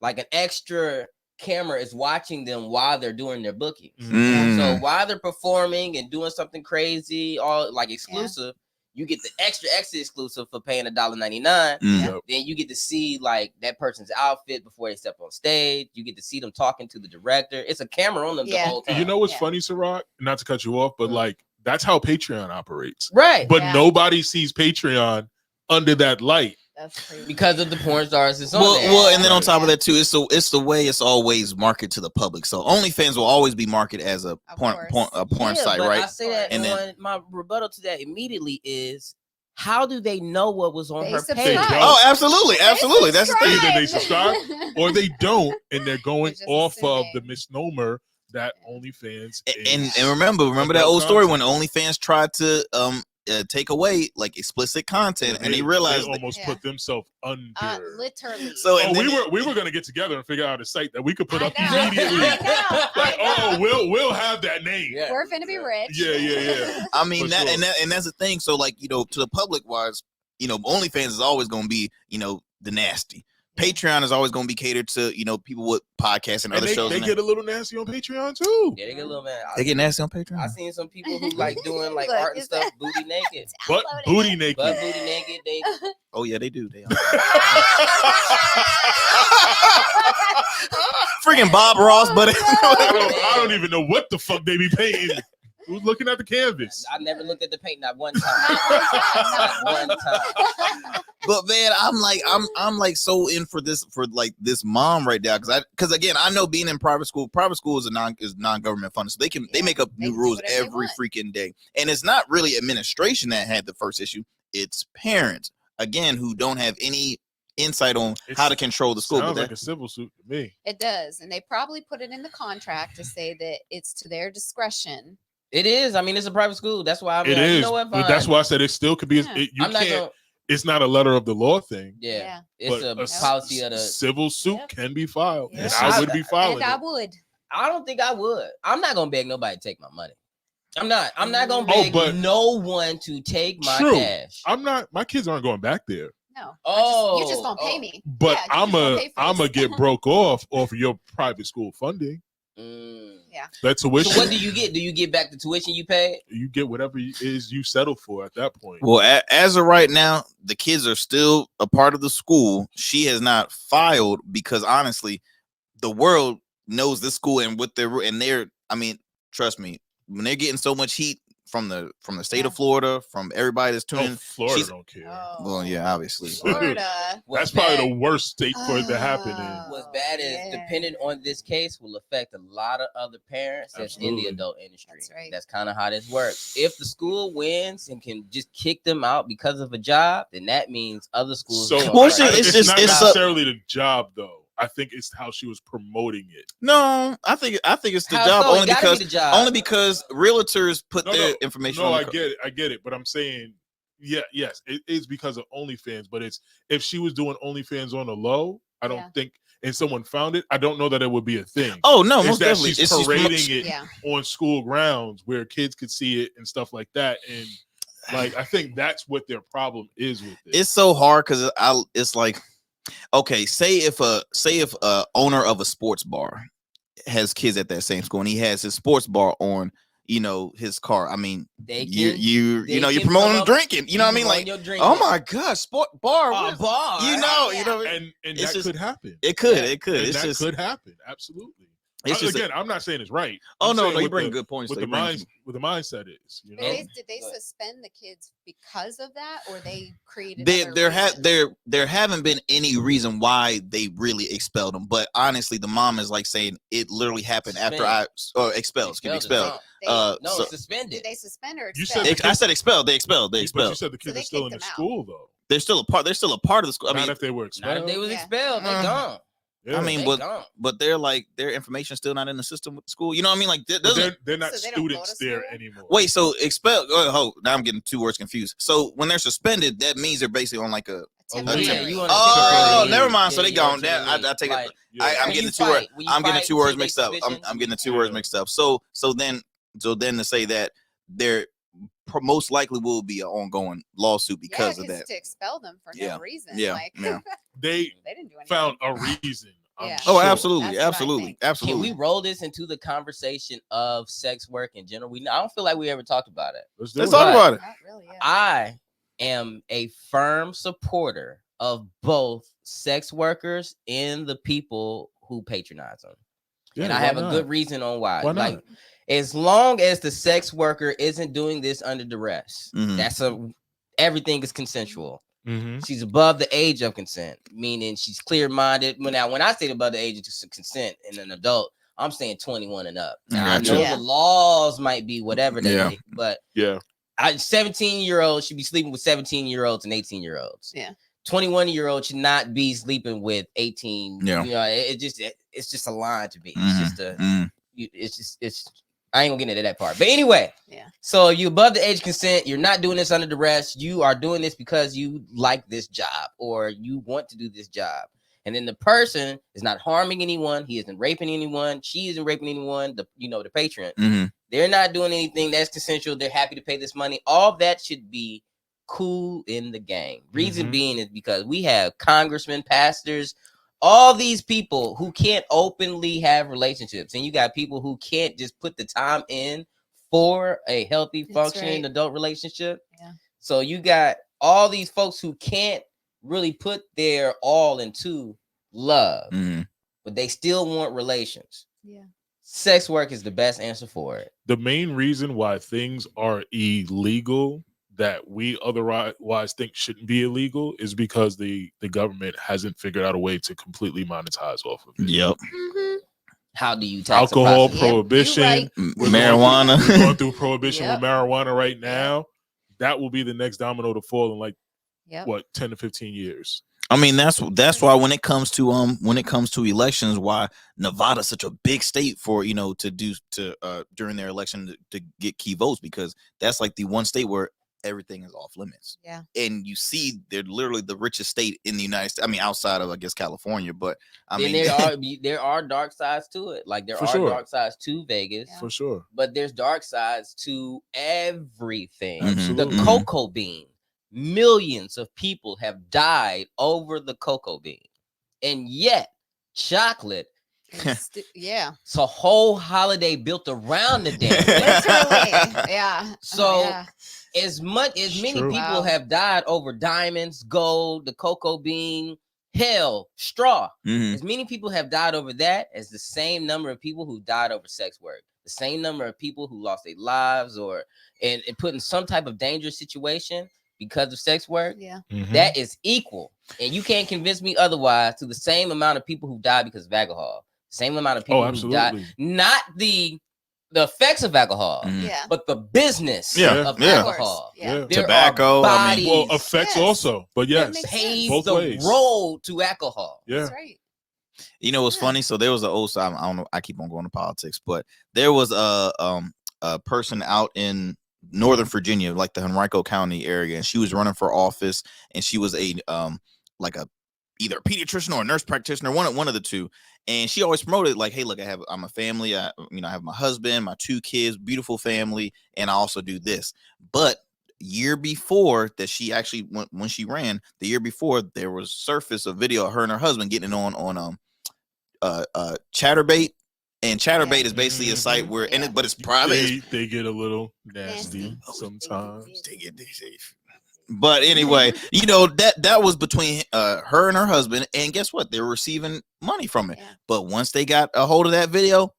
like an extra camera is watching them while they're doing their bookings. So while they're performing and doing something crazy, all like exclusive, you get the extra exclusive for paying $1.99. Then you get to see like that person's outfit before they step on stage. You get to see them talking to the director. It's a camera on them the whole time. You know what's funny, Syrok? Not to cut you off, but like that's how Patreon operates. Right. But nobody sees Patreon under that light. That's crazy. Because of the porn stars. It's on there. Well, and then on top of that too, it's the way it's always marketed to the public. So OnlyFans will always be marketed as a porn site, but right? I say that, and then my rebuttal to that immediately is, how do they know what was on her page? Oh, absolutely. That's the thing. Either they subscribe or they don't, and they're going off of the misnomer that OnlyFans and remember that old story when OnlyFans tried to take away like explicit content, and they realized they almost put themselves under. Literally. So we were gonna get together and figure out a site that we could put up immediately. We'll have that name. Yeah. We're finna be rich. Yeah. I mean and that's the thing. So like, you know, to the public wise, you know, OnlyFans is always gonna be, you know, the nasty. Patreon is always going to be catered to, you know, people with podcasts and other shows. They get a little nasty on Patreon too. Yeah, they get a little mad. They get nasty on Patreon. I seen some people who like doing like art and stuff, booty naked. But booty naked. They. Oh yeah, they do. They freaking Bob Ross, but I don't even know what the fuck they be painting. Who's looking at the canvas? I never looked at the paint, not one time. Not one time. But man, I'm like so in for this this mom right now, because again, I know being in private school is non-government funded, so they make up new rules every freaking day, and it's not really administration that had the first issue; it's parents again who don't have any insight on how to control the school. Sounds like a civil suit to me. It does, and they probably put it in the contract to say that it's to their discretion. It is. I mean, it's a private school. That's why it is. You know what, but that's why I said it still could be. Yeah. It's not a letter of the law thing. Yeah. It's a policy of the civil suit can be filed, and I would be filing. And I would. I don't think I would. I'm not gonna beg nobody to take my money. I'm not gonna beg no one to take my cash. I'm not. My kids aren't going back there. No. You're just gonna pay me. But I'm gonna get broke off of your private school funding. Yeah. That tuition. So what do you get? Do you get back the tuition you paid? You get whatever it is you settle for at that point. Well, as of right now, the kids are still a part of the school. She has not filed because honestly, the world knows this school and what they're. I mean, trust me, when they're getting so much heat from the state of Florida, from everybody that's tuning in. Florida don't care. Well, yeah, obviously. Florida. That's probably the worst state for it to happen in. What's bad is, depending on this case, will affect a lot of other parents that's in the adult industry. That's right. That's kind of how this works. If the school wins and can just kick them out because of a job, then that means other schools. So it's not necessarily the job, though. I think it's how she was promoting it. No, I think it's the job only because realtors put their information. No, I get it, but I'm saying, yes, it is because of OnlyFans. But it's if she was doing OnlyFans on the low, I don't think, and someone found it, I don't know that it would be a thing. Oh no, it's most that definitely. She's parading it on school grounds where kids could see it and stuff like that, and like I think that's what their problem is with it. It's so hard because it's like. Okay, say if a owner of a sports bar has kids at that same school and he has his sports bar on, you know, his car. I mean, you're promoting drinking. You know what I mean? Like, oh my God, sport bar, bar. You know, and that could happen. It could. That could happen. Absolutely. I'm not saying it's right. Oh no, you bring good points. What the mindset is, you know. Did they suspend the kids because of that, or they created? There haven't been any reason why they really expelled them. But honestly, the mom is like saying it literally happened after expelled. Suspended. Did they suspend or expelled? I said expelled. They expelled. But you said the kids are still in the school though. They're still a part. They're still a part of the school. I mean, if they were expelled. Not if they was expelled, they're gone. Yeah. I mean, but they're like their information still not in the system with the school. You know what I mean? Like they're not students there anymore. Wait, so expelled? Oh, now I'm getting two words confused. So when they're suspended, that means they're basically on like a. Never mind. So they gone. I take it. I'm getting the two words. I'm getting the two words mixed up. I'm getting the two words mixed up. So then to say that there most likely will be an ongoing lawsuit because of that. To expel them for no reason. They didn't do anything. Found a reason. Oh, absolutely. Can we roll this into the conversation of sex work in general? I don't feel like we ever talked about it. Let's talk about it. Really, I am a firm supporter of both sex workers and the people who patronize them. And I have a good reason on why. Like, as long as the sex worker isn't doing this under duress, everything is consensual. She's above the age of consent, meaning she's clear-minded. When I say above the age of consent in an adult, I'm saying 21 and up. Now, I know the laws might be whatever they but yeah. 17-year-olds should be sleeping with 17-year-olds and 18-year-olds. Yeah. 21-year-olds should not be sleeping with 18. Yeah. You know, it's just a line to me. It's just I ain't gonna get into that part. But anyway, so you above the age of consent, you're not doing this under duress. You are doing this because you like this job or you want to do this job. And then the person is not harming anyone. He isn't raping anyone. She isn't raping anyone. The patron. They're not doing anything that's consensual. They're happy to pay this money. All that should be cool in the game. Reason being is because we have congressmen, pastors, all these people who can't openly have relationships. And you got people who can't just put the time in for a healthy, functioning adult relationship. Yeah. So you got all these folks who can't really put their all into love, but they still want relations. Yeah. Sex work is the best answer for it. The main reason why things are illegal that we otherwise think shouldn't be illegal is because the government hasn't figured out a way to completely monetize off of it. Yep. How do you tax alcohol prohibition, marijuana? We're going through prohibition with marijuana right now. That will be the next domino to fall in like 10 to 15 years. I mean, that's why when it comes to elections, why Nevada's such a big state for during their election to get key votes, because that's like the one state where everything is off limits. Yeah. And you see they're literally the richest state in the United States. I mean, outside of, I guess, California, but there are dark sides to it. Like there are dark sides to Vegas. For sure. But there's dark sides to everything. The cocoa bean. Millions of people have died over the cocoa bean. And yet chocolate it's a whole holiday built around the damn thing. Literally. So as many people have died over diamonds, gold, the cocoa bean, hell, straw. As many people have died over that as the same number of people who died over sex work. The same number of people who lost their lives and put in some type of dangerous situation because of sex work. That is equal. And you can't convince me otherwise to the same amount of people who died because of alcohol. Same amount of people who died. Not the effects of alcohol, but the business of alcohol. Tobacco, effects also. But yes, paves the road to alcohol. Yeah. That's right. You know what's funny? So there was an old side. I don't know. I keep on going to politics, but there was a person out in Northern Virginia, like the Henrico County area, and she was running for office, and she was either a pediatrician or a nurse practitioner, one of the two. And she always promoted like, hey, look, I'm a family. I have my husband, my 2 kids, beautiful family, and I also do this. But year before that, she actually when she ran, the year before, there was surface a video of her and her husband getting on Chatterbait. And Chatterbait is basically a site where, but it's private. They get a little nasty sometimes. They get safe. But anyway, that was between her and her husband, and guess what? They were receiving money from it. But once they got a hold of that video,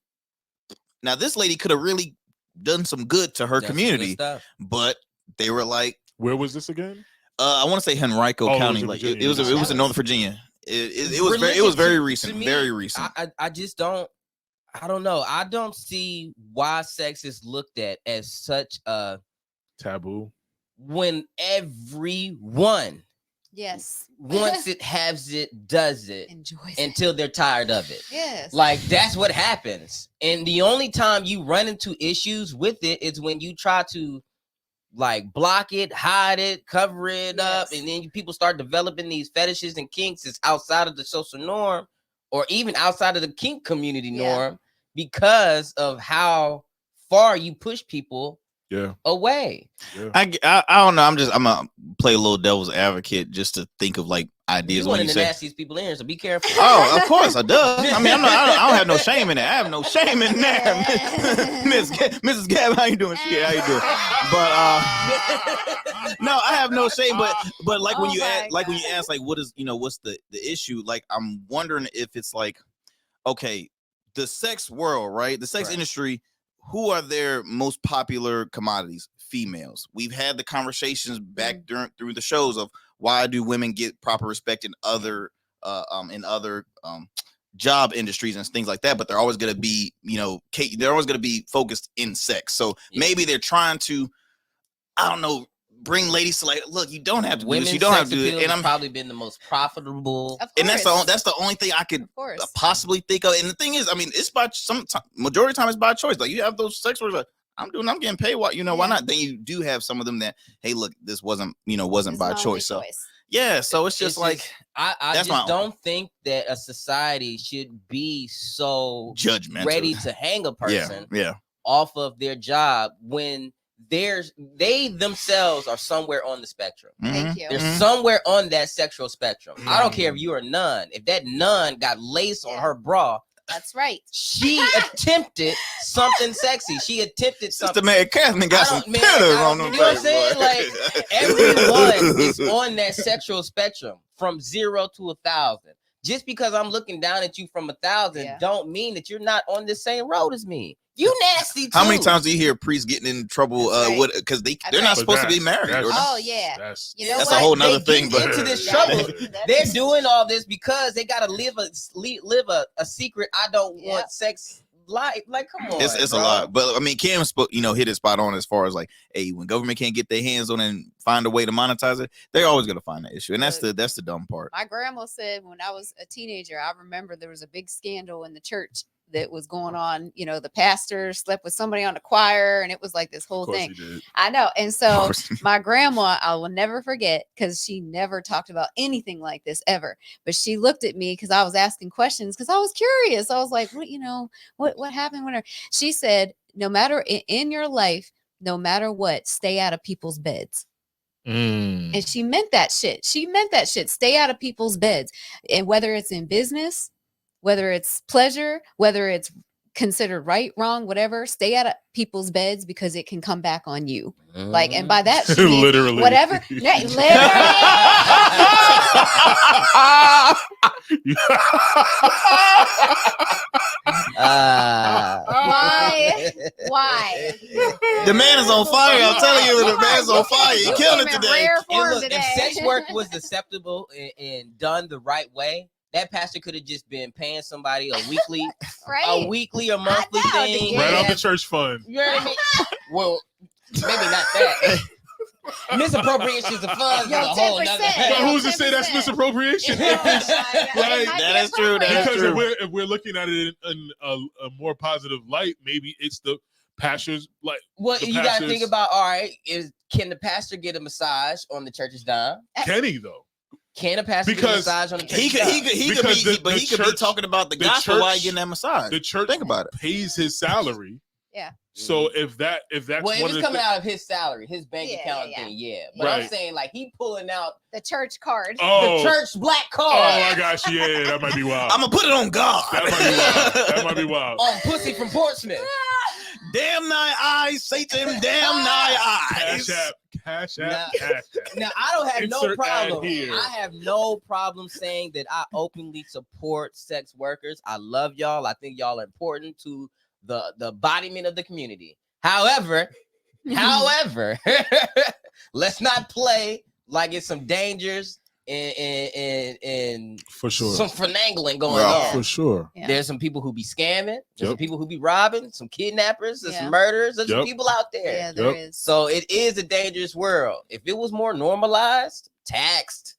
now this lady could have really done some good to her community, but they were like, where was this again? I want to say Henrico County. It was in Northern Virginia. It was very recent. Very recent. I don't know. I don't see why sex is looked at as such a taboo when everyone wants it, has it, does it, enjoys until they're tired of it. Yes. Like that's what happens. And the only time you run into issues with it is when you try to like block it, hide it, cover it up, and then people start developing these fetishes and kinks that's outside of the social norm or even outside of the kink community norm because of how far you push people away. I don't know. I'm gonna play a little devil's advocate just to think of like ideas. You're one of the nastiest people in here, so be careful. Oh, of course I do. I mean, I don't have no shame in it. I have no shame in there. Mrs. Gavin, how you doing? How you doing? But no, I have no shame. But like when you ask like what is what's the issue? Like I'm wondering if it's like, okay, the sex world, right? The sex industry. who are their most popular commodities? Females. We've had the conversations back through the shows of why do women get proper respect in other job industries and things like that, but they're always going to be, they're always going to be focused in sex. So maybe they're trying to, I don't know, bring ladies to like, look, you don't have to do this, you don't have to do it. And I'm probably been the most profitable. And that's the only thing I could possibly think of. And the thing is, I mean, it's by majority of the time it's by choice. Like you have those sex workers like, I'm getting paid. Why not? Then you do have some of them that, hey, look, this wasn't by choice. So yeah, so it's just like I just don't think that a society should be so judgmental, ready to hang a person off of their job when they themselves are somewhere on the spectrum. Thank you. They're somewhere on that sexual spectrum. I don't care if you're a nun. If that nun got lace on her bra, that's right. She attempted something sexy. She attempted something. Sister Mary Catherine got some pillars on them. You know what I'm saying? Like everyone is on that sexual spectrum from 0 to 1,000. Just because I'm looking down at you from 1,000 don't mean that you're not on the same road as me. You nasty too. How many times do you hear priests getting in trouble because they're not supposed to be married? That's a whole nother thing. But into this trouble, they're doing all this because they gotta live a secret. I don't want sex. Like come on, it's a lot. But I mean, Kam hit it spot on as far as like, hey, when government can't get their hands on it and find a way to monetize it, they're always gonna find that issue, and that's the dumb part. My grandma said when I was a teenager, I remember there was a big scandal in the church that was going on. The pastor slept with somebody on the choir, and it was like this whole thing. I know. And so my grandma, I will never forget, because she never talked about anything like this ever. But she looked at me because I was asking questions because I was curious. I was like, what happened when her? She said, no matter in your life, no matter what, stay out of people's beds. And she meant that shit. Stay out of people's beds. And whether it's in business, whether it's pleasure, whether it's considered right, wrong, whatever, stay out of people's beds because it can come back on you. Like, and by that, she means literally, whatever. Literally. Why? The man is on fire. I'm telling you, the man's on fire. He killed it today. If sex work was acceptable and done the right way, that pastor could have just been paying somebody a weekly, a weekly or monthly thing. Right off the church fund. You know what I mean? Well, maybe not that. Misappropriations of funds is a whole nother. But who's to say that's misappropriation? That is true. Because if we're looking at it in a more positive light, maybe it's the pastors. Like, well, you got to think about, all right, can the pastor get a massage on the church's dime? Can he though? Can a pastor get a massage on the church? He could be talking about the gospel while getting that massage. The church, think about it, pays his salary. Yeah. So if that's if it's coming out of his salary, his bank account, then but I'm saying like he pulling out the church card, the church black card. Oh my gosh, yeah, that might be wild. I'm gonna put it on God. That might be wild. On pussy from Portsmouth. Damn thy eyes, Satan. Damn thy eyes. Cash app. Now I don't have no problem. I have no problem saying that I openly support sex workers. I love y'all. I think y'all are important to the embodiment of the community. However, let's not play like it's some dangers and for sure some finagling going on. For sure. Yeah. There's some people who be scamming, there's some people who be robbing, some kidnappers, there's some murderers, there's some people out there. Yeah, there is. So it is a dangerous world. If it was more normalized, taxed,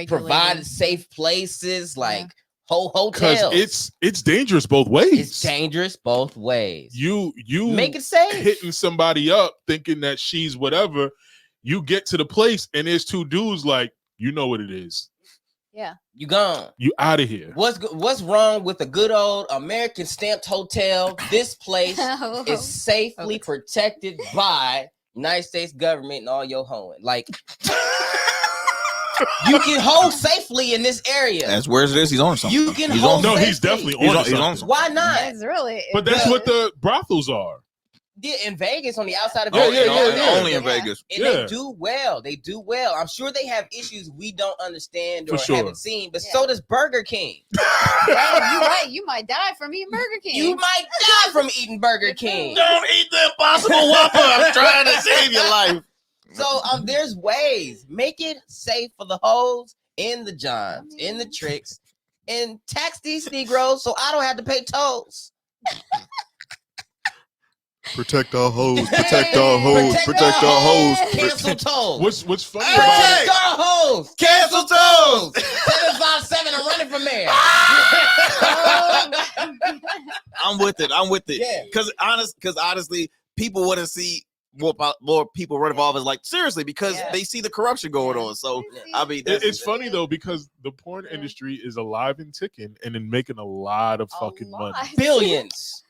provided safe places like hotels. Because it's dangerous both ways. It's dangerous both ways. You make it safe. Hitting somebody up thinking that she's whatever. You get to the place and there's two dudes like, you know what it is. Yeah. You gone. You out of here. What's wrong with a good old American stamped hotel? This place is safely protected by United States government and all your hoeing. Like you can hoe safely in this area. That's where it is. He's on something. You can hoe safely. No, he's definitely on something. Why not? That's really. But that's what the brothels are. in Vegas, on the outside of only in Vegas. And they do well. They do well. I'm sure they have issues we don't understand or haven't seen, but so does Burger King. Yeah, you're right. You might die from eating Burger King. You might die from eating Burger King. Don't eat the Impossible Whopper. I'm trying to save your life. So there's ways. Make it safe for the hoes in the Johns, in the tricks, and tax these Negroes so I don't have to pay tolls. Protect our hoes. Protect our hoes. Protect our hoes. Cancel tolls. What's funny Protect our hoes. Cancel tolls. 757. I'm running for mayor. I'm with it. Yeah. Because honestly, people want to see more people running for office. Like seriously, because they see the corruption going on. So I mean, it's funny though because the porn industry is alive and ticking and then making a lot of fucking money. Billions.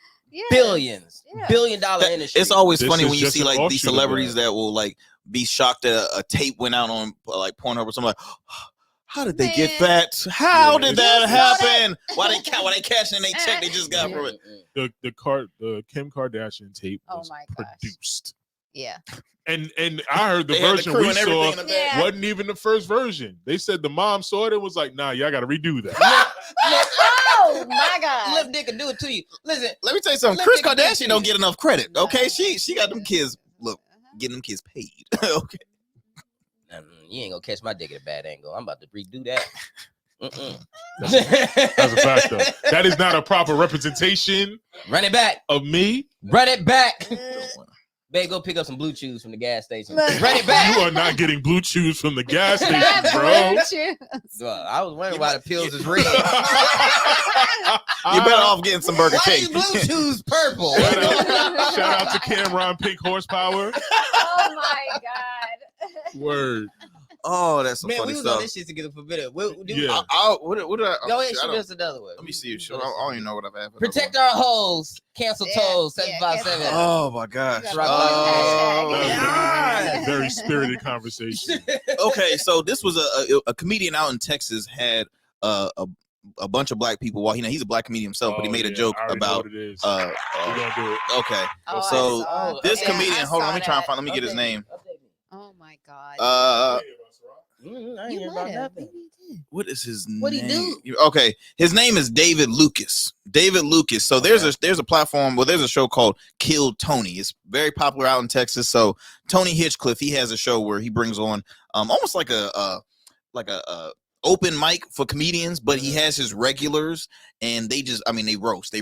Billions. $1 billion industry. It's always funny when you see like these celebrities that will like be shocked that a tape went out on like Pornhub or something. Like, how did they get that? How did that happen? Why they cashing they check they just got from it? The Kim Kardashian tape was produced. Yeah. And I heard the version we saw wasn't even the first version. They said the mom saw it and was like, nah, y'all got to redo that. Oh my God. Lip dick can do it to you. Listen, let me tell you something. Kris Kardashian don't get enough credit. Okay, she got them kids. Look, getting them kids paid. Okay. You ain't gonna catch my dick at a bad angle. I'm about to redo that. That's a fact, though. That is not a proper representation. Run it back of me. Run it back. Babe, go pick up some Blue Chews from the gas station. Run it back. You are not getting Blue Chews from the gas station, bro. Well, I was wondering why the pills is red. You better off getting some Burger King. Why is Blue Chews purple? Shout out to Cameron Pink Horsepower. Oh my God. Word. Oh, that's some man. Funny We was stuff. on this shit to get it forbidden. What did I? Go ahead, shoot us another one. Let me see. I don't even know what I've had. Protect our hoes. Cancel tolls. 757. Oh my gosh. Very spirited conversation. Okay, so this was a comedian out in Texas had a bunch of black people. Well, he's a black comedian himself, but he made a joke about. We're gonna do it. Okay, so this comedian. Hold on, let me try and find. Let me get his name. Oh my God. I ain't hear about nothing. What is his name? What'd he do? Okay, his name is David Lucas. David Lucas. So there's a platform. Well, there's a show called Kill Tony. It's very popular out in Texas. So Tony Hitchcliffe, he has a show where he brings on almost like a open mic for comedians, but he has his regulars and they roast. They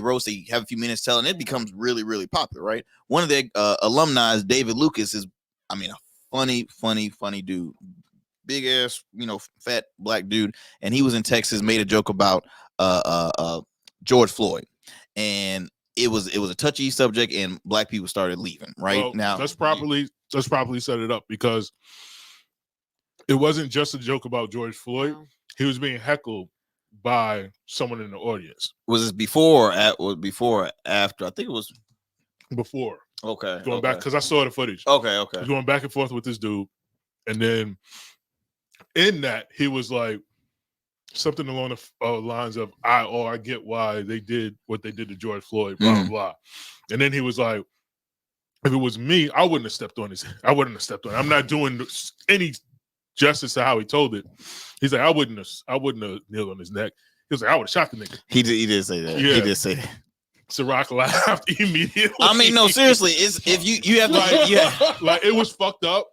have a few minutes telling. It becomes really, really popular, right? One of their alumni, David Lucas, is a funny dude. Big ass, fat black dude, and he was in Texas. Made a joke about George Floyd, and it was a touchy subject, and black people started leaving. Right well, now, let's properly set it up because it wasn't just a joke about George Floyd. No. He was being heckled by someone in the audience. Was this before or after? I think it was before. Okay, going back because I saw the footage. Okay, He's going back and forth with this dude, and then. In that, he was like something along the lines of, I get why they did what they did to George Floyd, blah, blah, blah. And then he was like, if it was me, I wouldn't have stepped on his. I wouldn't have stepped on it. I'm not doing any justice to how he told it. He's like, I wouldn't have kneeled on his neck. He was like, I would have shot the nigga. He did say that. Yeah. He did say that. Syrok laughed immediately. I mean, no, seriously, if you have to, like it was fucked up.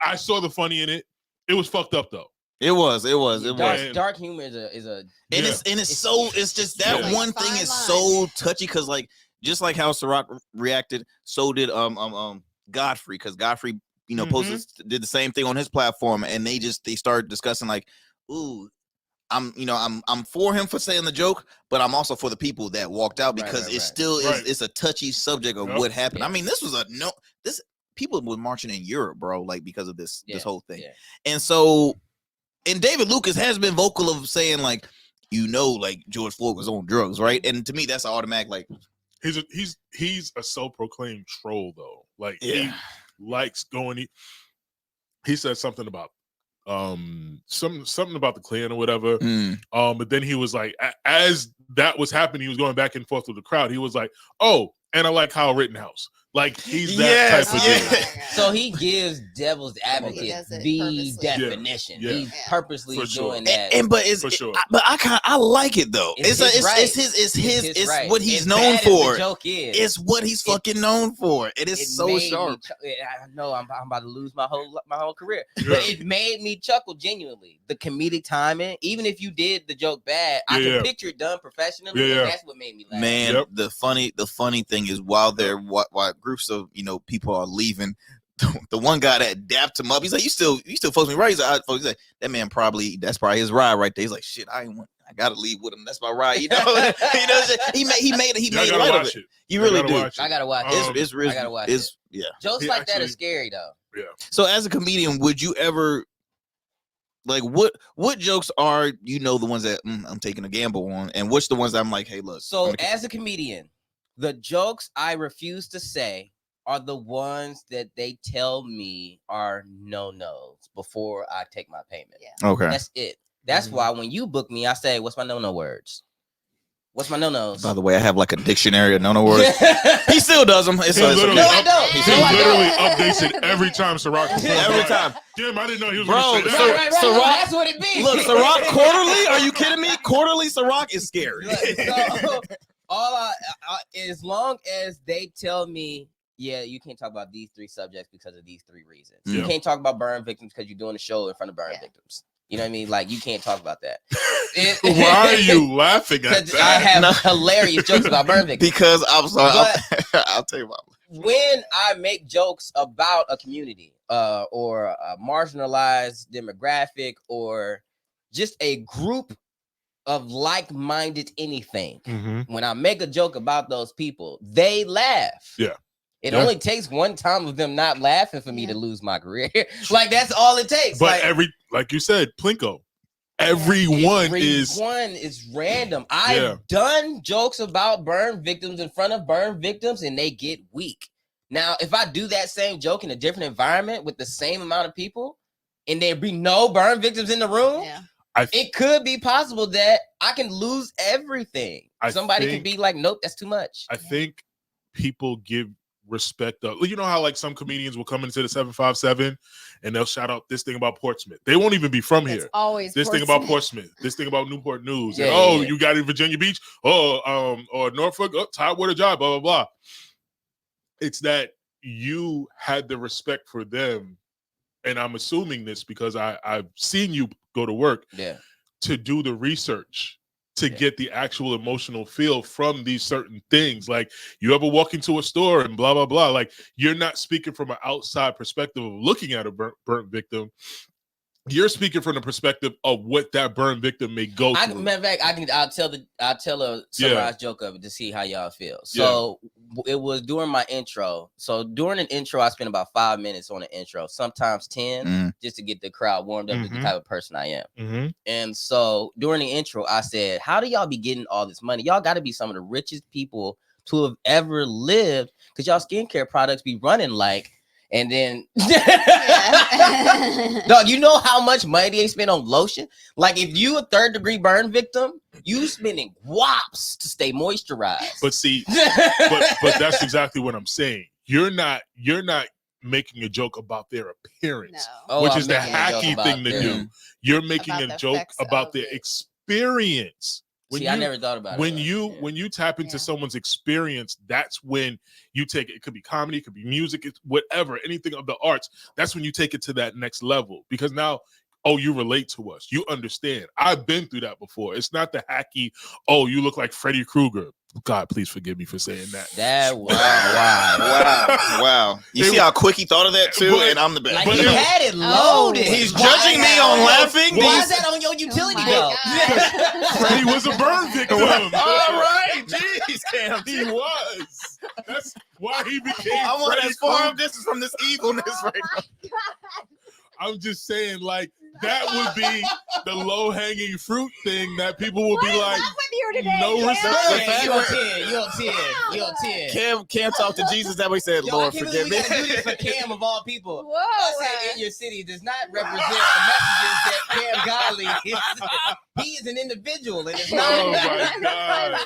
I saw the funny in it. It was fucked up though. It was. Dark humor is a it's just that one thing is so touchy because like just like how Syrok reacted, so did Godfrey, because Godfrey posted did the same thing on his platform, and they started discussing like, ooh, I'm for him for saying the joke, but I'm also for the people that walked out because it still is it's a touchy subject of what happened. Yeah. I mean, this people were marching in Europe, bro, like because of this whole thing. Yeah. And so, and David Lucas has been vocal of saying like, like George Floyd was on drugs, right? And to me, that's an automatic like. He's a self-proclaimed troll though. Like he likes going. He said something about something about the Klan or whatever. But then he was like, as that was happening, he was going back and forth with the crowd. He was like, oh, and I like Kyle Rittenhouse. Like he's that type of dude. So he gives devil's advocate the definition. Yeah. He's purposely doing that. But I like it though. It's what he's known for. It's what he's fucking known for. It is so sharp. I know I'm about to lose my whole career, but it made me chuckle genuinely. The comedic timing, even if you did the joke bad, I can picture it done professionally. And that's what made me laugh. Man, the funny thing is while groups of people are leaving, the one guy that dapped him up, he's like, you still folks me right? He's like, that man that's probably his ride right there. He's like, shit, I gotta leave with him. That's my ride. He made light of it. You really do. I gotta watch it. I gotta watch it. Yeah. Jokes like that are scary though. Yeah. So as a comedian, would you ever like what jokes are the ones that I'm taking a gamble on, and what's the ones that I'm like, hey, look. So as a comedian, the jokes I refuse to say are the ones that they tell me are no-nos before I take my payment. Yeah. Okay. That's it. That's why when you book me, I say, what's my no-no words? What's my no-nos? By the way, I have like a dictionary of no-no words. He still does them. No, I don't. He literally updates it every time Syrok. Every time. Damn, I didn't know he was going to say that. Right. Syrok, That's what it be. Look, Syrok quarterly? Are you kidding me? Quarterly Syrok is scary. Look, so, as long as they tell me, yeah, you can't talk about these 3 subjects because of these 3 reasons. Yeah. You can't talk about burn victims because you're doing a show in front of burn victims. You know what I mean? Like, you can't talk about that. Why are you laughing at that? I have hilarious jokes about burn victims. Because I'm sorry. I'll tell you about it. When I make jokes about a community or a marginalized demographic or just a group of like-minded anything, when I make a joke about those people, they laugh. Yeah. It only takes one time of them not laughing for me to lose my career. Like, that's all it takes. But like you said, Plinko, everyone is random. I've done jokes about burn victims in front of burn victims and they get weak. Now, if I do that same joke in a different environment with the same amount of people and there be no burn victims in the room, it could be possible that I can lose everything. Somebody can be like, nope, that's too much. I think people give respect up. You know how like some comedians will come into the 757 and they'll shout out this thing about Portsmouth. They won't even be from here. Always this thing about Portsmouth. This thing about Newport News. You got in Virginia Beach. Or Norfolk. Tidewater job. Blah blah blah. It's that you had the respect for them, and I'm assuming this because I've seen you go to work. To do the research. To get the actual emotional feel from these certain things. Like you ever walk into a store and blah, blah, blah. Like you're not speaking from an outside perspective of looking at a burnt victim. You're speaking from the perspective of what that burn victim may go through. Matter of fact, I'll tell a summarized joke of it to see how y'all feel. So it was during my intro. So during an intro, I spent about 5 minutes on an intro, sometimes 10, just to get the crowd warmed up to the type of person I am. And so during the intro, I said, how do y'all be getting all this money? Y'all got to be some of the richest people to have ever lived because y'all skincare products be running like. And then, dog, you know how much money they spend on lotion? Like, if you a 3rd-degree burn victim, you spending wops to stay moisturized. But see, but that's exactly what I'm saying. You're not making a joke about their appearance, which is the hacky thing to do. You're making a joke about their experience. I never thought about when you tap into someone's experience, that's when you take it. It could be comedy, it could be music, it's whatever, anything of the arts. That's when you take it to that next level because now, you relate to us. You understand. I've been through that before. It's not the hacky, you look like Freddy Krueger. God, please forgive me for saying that. Wow. You see how quick he thought of that too? And I'm the best. Like he had it loaded. He's judging me on laughing. Why is that on your utility belt? Freddie was a burn victim. All right. Jeez, Cam. He was. That's why he became I want as far distance from this evilness right now. I'm just saying, like, that would be the low hanging fruit thing that people would be like, today, no respect. You on 10. Cam talk to Jesus that way. Said, Yo, Lord, I can't forgive me. believe we gotta do this for Cam of all people. Whoa, Us in your city does not represent the messages that Kam Godley is. He is an individual, and it's not Oh my God.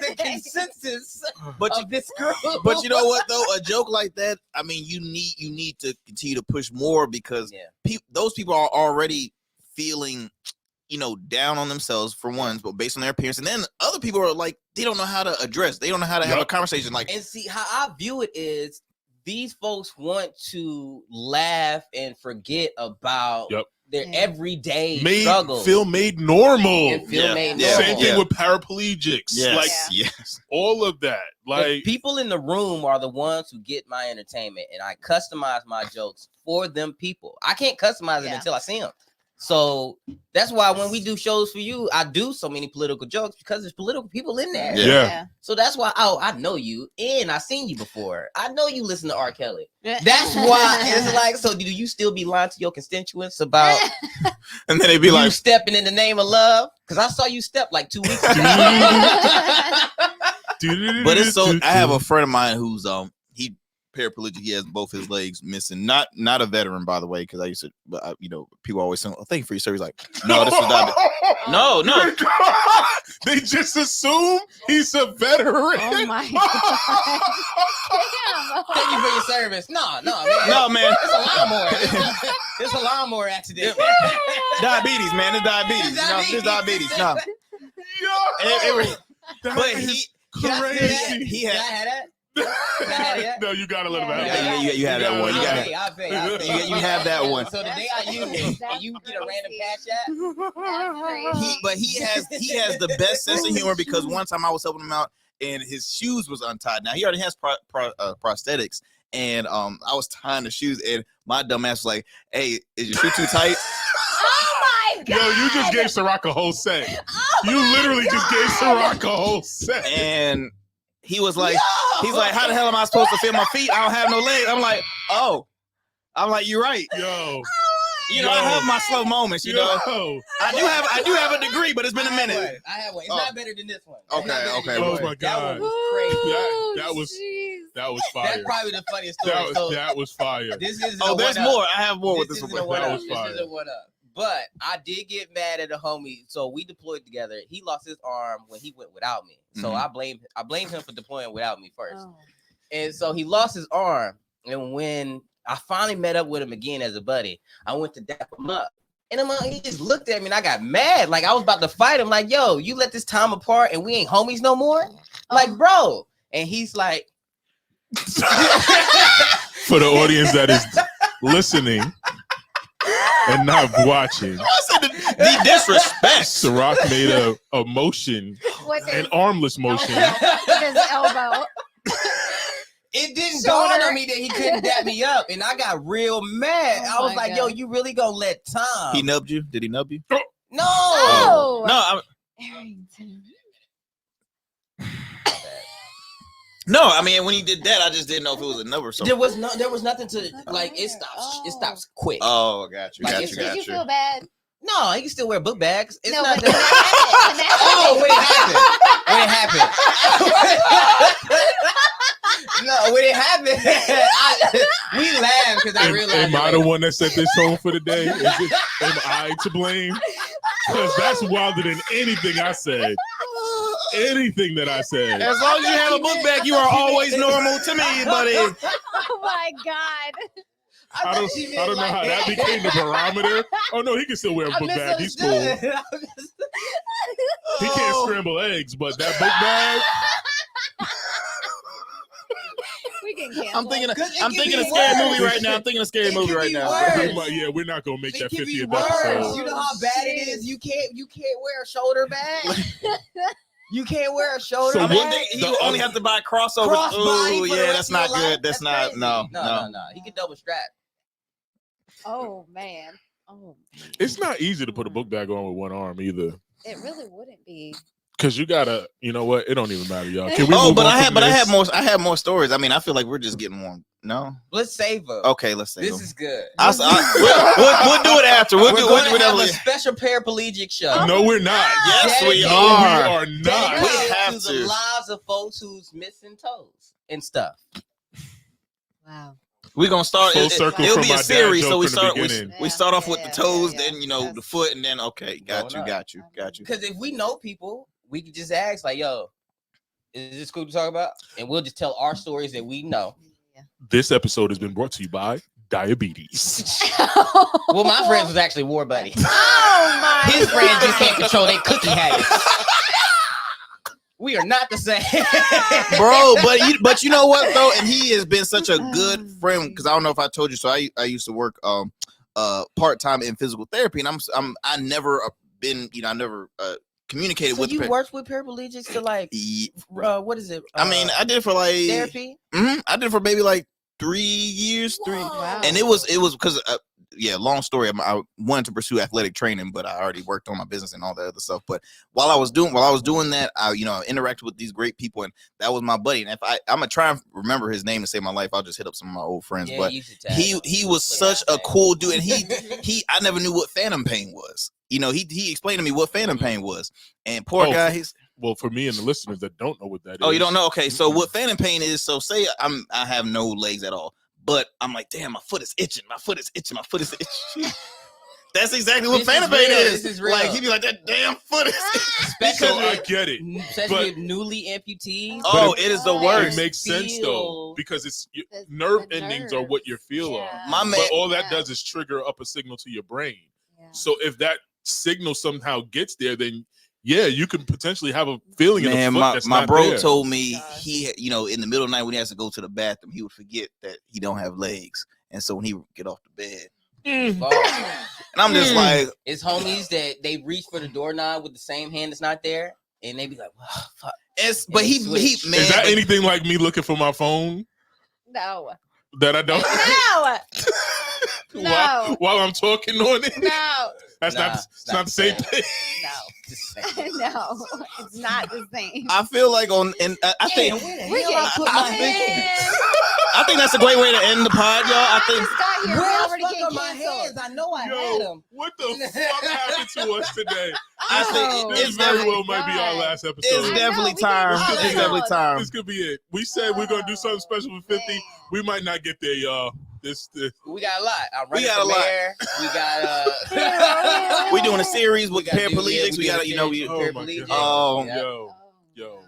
the consensus But of this group. But you know what though? A joke like that, I mean, you need to continue to push more because those people are already feeling, down on themselves for one, but based on their appearance, and then other people are like, they don't know how to address, they don't know how to have a conversation. Like, and see how I view it is, these folks want to laugh and forget about their everyday struggle. Feel made normal. And feel made normal. Same thing with paraplegics. Yes. All of that. Like, the people in the room are the ones who get my entertainment, and I customize my jokes for them people. I can't customize it until I see them. So that's why when we do shows for you, I do so many political jokes because there's political people in there. Yeah. So that's why, I know you and I've seen you before. I know you listen to R. Kelly. That's why it's like, so do you still be lying to your constituents about and then they be like stepping in the name of love? Because I saw you step like 2 weeks ago. But it's so I have a friend of mine who's he paraplegic. He has both his legs missing. Not a veteran, by the way, because I used to, but people always say, "Thank you for your service." Like, no, this is not. No. They just assume he's a veteran. Oh my God. Thank you for your service. No, man. No, man. It's a lawnmower. It's a lawnmower accident. Diabetes, man. It's diabetes. It's diabetes. No. But he had that. No, you gotta let him have that. You have that one. You have that one. So the day I use it, and you get a random cash app. But he has the best sense of humor because one time I was helping him out and his shoes was untied. Now he already has prosthetics, and I was tying the shoes, and my dumb ass was like, "Hey, is your shoe too tight?" God. Yo, you just gave Syrok a whole set. You literally just gave Syrok a whole set. And he was like, he's like, how the hell am I supposed to feel my feet? I don't have no legs. I'm like, you're right. Yo. I have my slow moments, I do have a degree, but it's been a minute. I have one. It's not better than this one. Okay. Oh my God. That one was crazy. That was fire. That's probably the funniest story. That was fire. This is there's more. I have more with this one. That was fire. This is a one up. But I did get mad at a homie. So we deployed together. He lost his arm when he went without me. So I blame him for deploying without me first. Oh. And so he lost his arm. And when I finally met up with him again as a buddy, I went to dap him up. And he just looked at me and I got mad. Like I was about to fight him. Like, yo, you let this time apart and we ain't homies no more? Like, bro. And he's like. For the audience that is listening and not watching, the disrespect. Syrok made a motion, an armless motion. With his elbow. It didn't dawn on me that he couldn't dap me up, and I got real mad. I was like, "Yo, you really gonna let Tom?" He nubbed you? Did he nub you? No, no. Arrington. No, I mean when he did that, I just didn't know if it was a nub or something. There was nothing to like. It stops. It stops quick. Oh, got you. Did you feel bad? No, he can still wear book bags. It's no, not when it happened. No, when it happened, we laughed because I realized. Am I the one that set this tone for the day? Am I to blame? Because that's wilder than anything I said. Anything that I said. As long as you have a book bag, you are always normal to me, buddy. Oh my God. I don't know how that became the barometer. Oh no, he can still wear a book bag. He's cool. He can't scramble eggs, but that book bag. We can cancel. I'm thinking of scary movie right now. I'm thinking of scary movie right now. Yeah, we're not gonna make that 50th episode. You know how bad it is. You can't wear a shoulder bag. You can't wear a shoulder bag. You only have to buy crossovers. Oh yeah, that's not good. That's not crazy. No. He can double strap. Oh man. It's not easy to put a book bag on with one arm either. It really wouldn't be. Cause you gotta, you know what? It don't even matter, y'all. Can we move but on I have more stories. I mean, I feel like we're just getting warmed. No. Let's save them. Okay, let's save them. This is good. We'll do it after. We'll do a special paraplegic show. No, we're not. Yes, we No, are. we are not. We have to to. the lives of folks who's missing toes and stuff. Wow. We're gonna start. Full circle It'll from be my a dad series. joke So we from the start. beginning. We start off with the toes, yeah. then the foot, and then got you. Because if we know people, we can just ask like, "Yo, is this cool to talk about?" And we'll just tell our stories that we know. This episode has been brought to you by diabetes. Well, my friends was actually War Buddy. Oh my! His friends just can't control their cookie habits. We are not the same, bro. But you know what though, and he has been such a good friend because I don't know if I told you. So I used to work part-time in physical therapy, and I never been I never communicated so with. You worked with paraplegics to like what is it? I mean, I did for like therapy. I did for maybe like 3 years, Wow. and it was because long story. I wanted to pursue athletic training, but I already worked on my business and all that other stuff. But while I was doing that, I interacted with these great people, and that was my buddy. And if I'm gonna try and remember his name to save my life, I'll just hit up some of my old friends. Yeah, but he was such a cool dude, and I never knew what phantom pain was. He explained to me what phantom pain was, and poor guy. Well, for me and the listeners that don't know what that is. Oh, you don't know? Okay, so what phantom pain is? So say I have no legs at all. But I'm like, damn, my foot is itching. My foot is itching. That's exactly what phantom pain is. This is real. Like, he'd be like, that damn foot is Especially I get it. Especially with newly amputees. Oh, it is the worst. It makes sense though, because it's nerve endings are what you feel on. My man, but all that does is trigger up a signal to your brain. Yeah. So if that signal somehow gets there, then you can potentially have a feeling in the foot that's my not bro there. told me he, in the middle of the night when he has to go to the bathroom, he would forget that he don't have legs, and so when he would get off the bed, and I'm just like, it's homies that they reach for the doorknob with the same hand that's not there, and they be like, "Wow, fuck." But he man, is that anything like me looking for my phone? No. That I don't. No. While I'm talking on it. No. That's not the same thing. No. No, it's not the same. I feel like I think I think that's a great way to end the pod, y'all. I think where the fuck are my hands? I know I had them. What the fuck happened to us today? I think it very well might be our last episode. It's definitely time. It's definitely time. This could be it. We said we're gonna do something special for 50. We might not get there, y'all. We got a lot. We got a lot. We got we doing a series with paraplegics. We got paraplegics. Yo.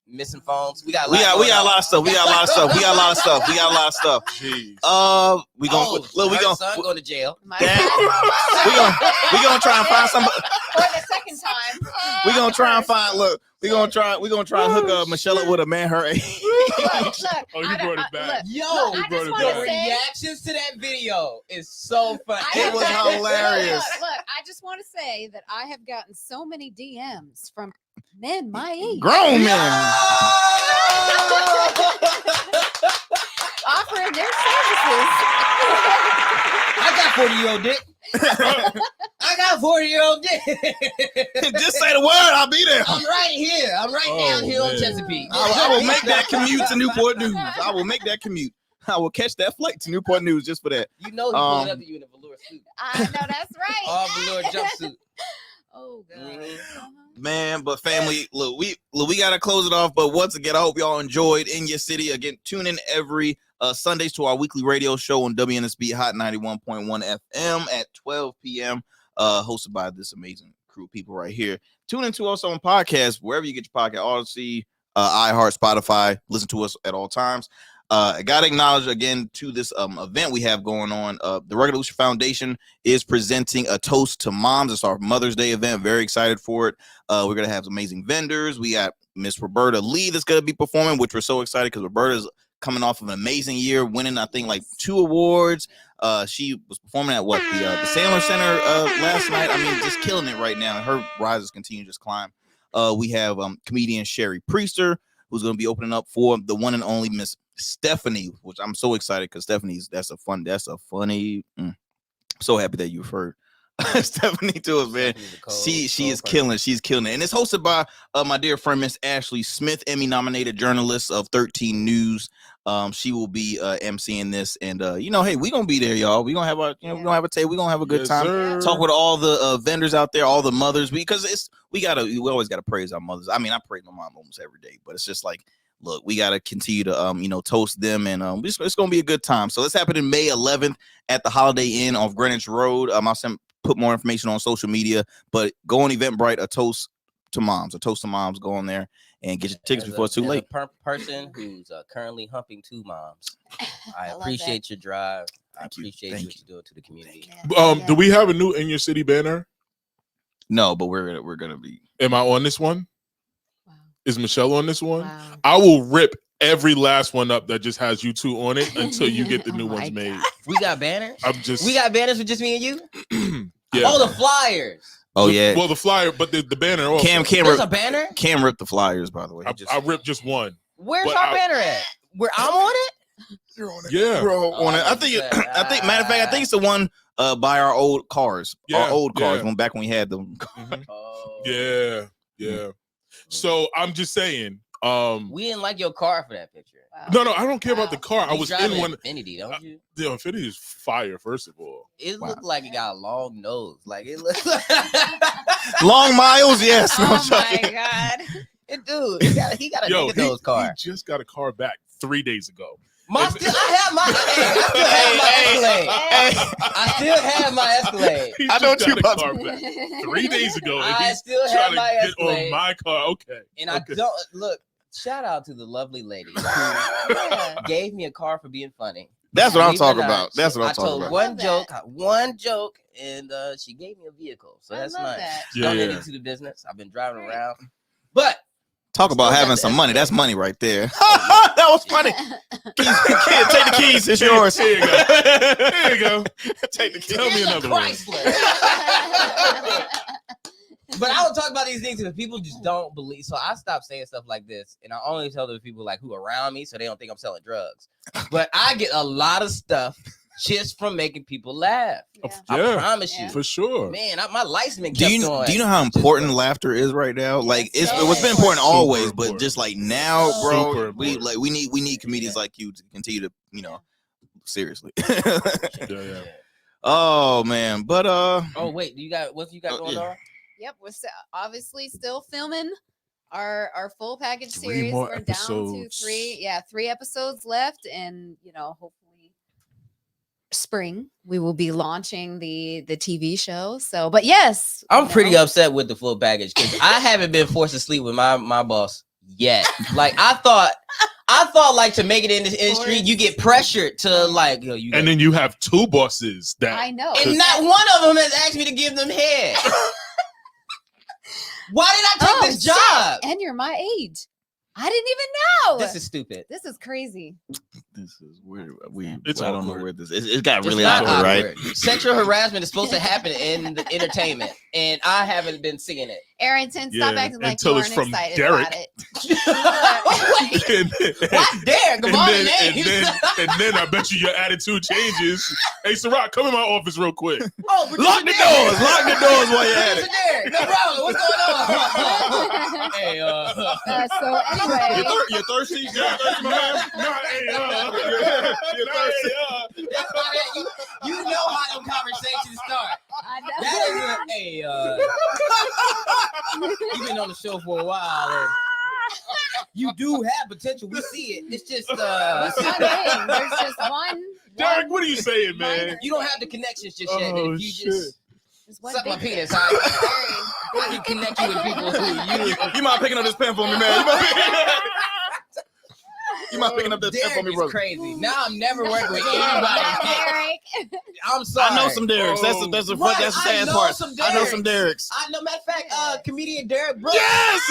Missing phones. We got a lot of stuff. We got a lot of stuff. Jeez. We gonna son going to jail. We gonna try and find somebody for the second time. We gonna try and find. Look, we gonna try and hook Michelle up with a man her age. Look, you brought it back. Yo, the reactions to that video is so funny. It was hilarious. Look, I just want to say that I have gotten so many DMs from men my age, grown men, offering their services. I got 40-year-old dick. I got 40-year-old dick. Just say the word, I'll be there. I'm right here. I'm right down here on Chesapeake. I will make that commute to Newport News. I will make that commute. I will catch that flight to Newport News just for that. You know, pulling up to you in a velour suit. I know that's right. All velour jumpsuit. Oh god. Man, but family, look, we gotta close it off. But once again, I hope y'all enjoyed In Your City. Again, tune in every Sundays to our weekly radio show on WNSB Hot 91.1 FM at 12 p.m. Hosted by this amazing crew of people right here. Tune into us on podcasts wherever you get your podcast, Odyssey, iHeart, Spotify. Listen to us at all times. I gotta acknowledge again to this event we have going on. The Revolution Foundation is presenting a toast to moms. It's our Mother's Day event. Very excited for it. We're gonna have amazing vendors. We got Miss Roberta Lee that's gonna be performing, which we're so excited because Roberta's coming off of an amazing year, winning I think like 2 awards. She was performing at the Sandler Center last night. I mean, just killing it right now. Her rises continue to just climb. We have comedian Sherry Priester, who's going to be opening up for the one and only Miss Stephanie, which I'm so excited because Stephanie's that's a funny. So happy that you've heard Stephanie Tools, man. She is killing. She's killing it. And it's hosted by my dear friend Miss Ashley Smith, Emmy nominated journalist of 13 News. She will be emceeing this, and hey, we gonna be there, y'all. We gonna have our, we gonna have a tape. We gonna have a good time. Sir. Talk with all the vendors out there, all the mothers, because we always gotta praise our mothers. I mean, I praise my mom almost every day, but it's just like, look, we gotta continue to toast them, and it's gonna be a good time. So it's happening May 11th at the Holiday Inn off Greenwich Road. I'll put more information on social media, but go on Eventbrite, a toast to moms. Go on there and get your tickets before it's too late. Person who's currently humping 2 moms. I appreciate your drive. I appreciate what you do to the community. Do we have a new In Your City banner? No, but we're gonna be. Am I on this one? Wow. Is Michelle on this one? Wow. I will rip every last one up that just has you 2 on it until you get the new ones made. We got banners. We got banners with just me and you. Yeah. Oh, the flyers. Oh yeah. Well, the flyer, but the banner. Also. There's a banner. Cam ripped the flyers, by the way. I ripped just one. Where's our banner at? Where I'm on it? You're on it. Yeah, bro. On it. I think. Matter of fact, I think it's the one by our old cars. Our old cars, back when we had them. Mm-hmm. Oh. Yeah. So I'm just saying. We didn't like your car for that picture. Wow. No, I don't care about the car. I was in one. Infinity, don't you? The Infinity is fire. First of all, it looked like it got a long nose. Like it looked like long miles. Yes. Oh my god, dude, he got a nigga nose car. He just got a car back 3 days ago. I still have my Escalade. I know you about car back 3 days ago. I still have my Escalade on my car. Okay, and I don't look. Shout out to the lovely lady who gave me a car for being funny. That's what I'm talking about. That's what I'm talking about. One joke, and she gave me a vehicle. So that's nice. Donated to the business. I've been driving around. But talk about having some money. That's money right there. That was funny. Kid, take the keys. It's yours. Here you go. Here you go. Take the keys. Tell me another one. But I would talk about these things because people just don't believe. So I stopped saying stuff like this, and I only tell the people like who are around me, so they don't think I'm selling drugs. But I get a lot of stuff just from making people laugh. I promise you, for sure. Man, my license do you know how important laughter is right now? Like it's been important always, but just like now, bro, we need comedians like you to continue to seriously. Oh man, but oh wait, what you got going on? Yep, we're obviously still filming our full package series. We're down to 3 episodes left, and hopefully spring we will be launching the TV show. So, but yes, I'm pretty upset with the full package because I haven't been forced to sleep with my boss yet. Like I thought like to make it in this industry, you get pressured to like and then you have 2 bosses that I know, and not one of them has asked me to give them head. Why did I take this job? And you're my age. I didn't even know. This is stupid. This is crazy. This is weird. I don't know where this is. It got really awkward, right? Sexual harassment is supposed to happen in the entertainment, and I haven't been seeing it. Arrington, stop acting like you weren't excited Derek. about it. What? Derek? And then I bet you your attitude changes. Hey, Syrok, come in my office real quick. Oh, lock the doors. Lock the doors while you're at it. Derek, no problem. What's going on? Hey, so anyway, you're thirsty? You're thirsty, my man? You're thirsty. You know how them conversations start. I know. That is you've been on the show for a while. And you do have potential. We see it. It's just there's just one. Derek, what are you saying, man? You don't have the connections just yet. If you just suck my penis, I can connect you with people who you mind picking up this pen for me, man? You mind picking up this pen for me, bro? Crazy. Now I'm never working with anybody. I'm sorry. I know some Dereks. That's the sad part. I know some Dereks. I know. Matter of fact, comedian Derek Brooks. Yes.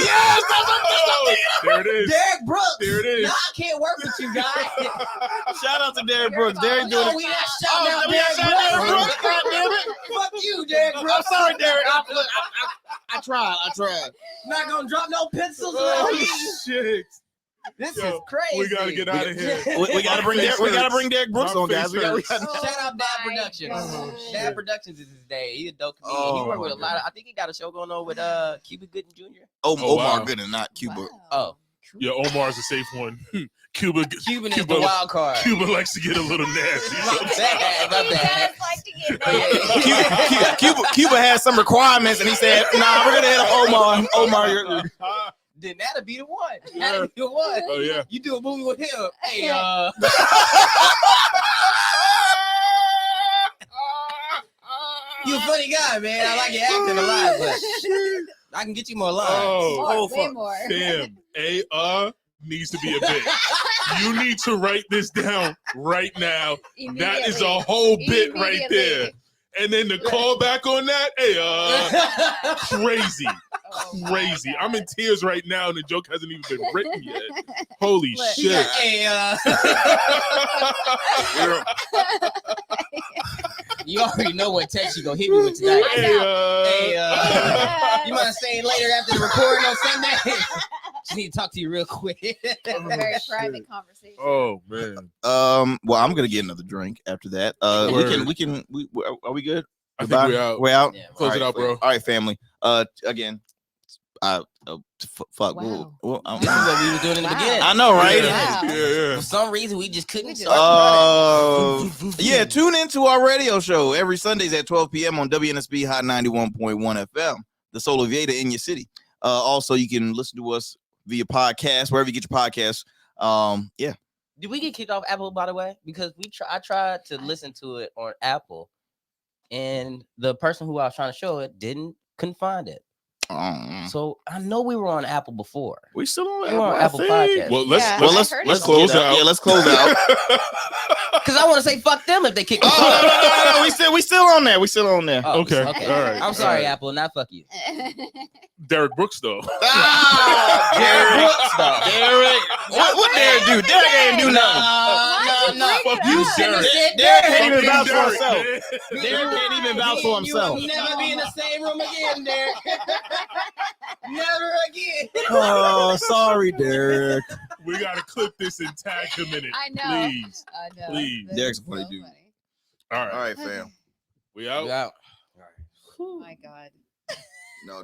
There it is. Derek Brooks. There it is. Now I can't work with you guys. Shout out to Derek Brooks. Derek doing it. We not shouting out Derek Brooks. God damn it. Fuck you, Derek Brooks. I'm sorry, Derek. I tried. Not gonna drop no pencils. Oh, shit. This is crazy. We gotta get out of here. We gotta bring Derek Brooks on, guys. Shout out Dad Productions. Dad Productions is his day. He's a dope comedian. He worked with a lot of. I think he got a show going on with Cuba Gooding Jr. Omar Gooding, not Cuba. Oh. Yeah, Omar's a safe one. Cuban is the wild card. Cuba likes to get a little nasty. Cuba has some requirements, and he said, "Nah, we're gonna hit up Omar. Omar, then that'll be the one. That'll be the one. Oh yeah, you do a movie with him. Hey, you a funny guy, man. I like your acting a lot, but I can get you more lines. Way more. Damn, needs to be a bit. You need to write this down right now. That is a whole bit right there. And then the call back on that, crazy. Crazy. I'm in tears right now, and the joke hasn't even been written yet. Holy shit. Hey, you already know what text you gonna hit me with tonight. You might say it later after the recording on Sunday. Just need to talk to you real quick. Very private conversation. Oh man. Well, I'm gonna get another drink after that. Are we good? I think we're out. We're out. Yeah, close it out, bro. All right, family. Again, fuck. Wow. This is what we were doing in the beginning. I know, right? Yeah. For some reason, we just couldn't start. Yeah, tune into our radio show every Sundays at 12 p.m. on WNSB Hot 91.1 FM, the Soul of Yada in your city. Also, you can listen to us via podcast, wherever you get your podcasts. Yeah. Did we get kicked off Apple, by the way? Because I tried to listen to it on Apple, and the person who I was trying to show it couldn't find it. So I know we were on Apple before. We still on Apple Podcast. Well, let's close out. Yeah, let's close out. Because I want to say fuck them if they kick us off. No. We still on there. We still on there. Okay. All right. I'm sorry, Apple. Not fuck you. Derek Brooks, though. Derek Brooks, though. Derek. What Derek do? Derek ain't do nothing. No. Fuck you, Derek. Derek can't even vouch for himself. Derek can't even vouch for himself. You will never be in the same room again, Derek. Never again. Oh, sorry, Derek. We gotta clip this and tag him in it. I know. Please. I know. Please. Derek's a funny dude. All right. All right, fam. We out. We out. Oh my God.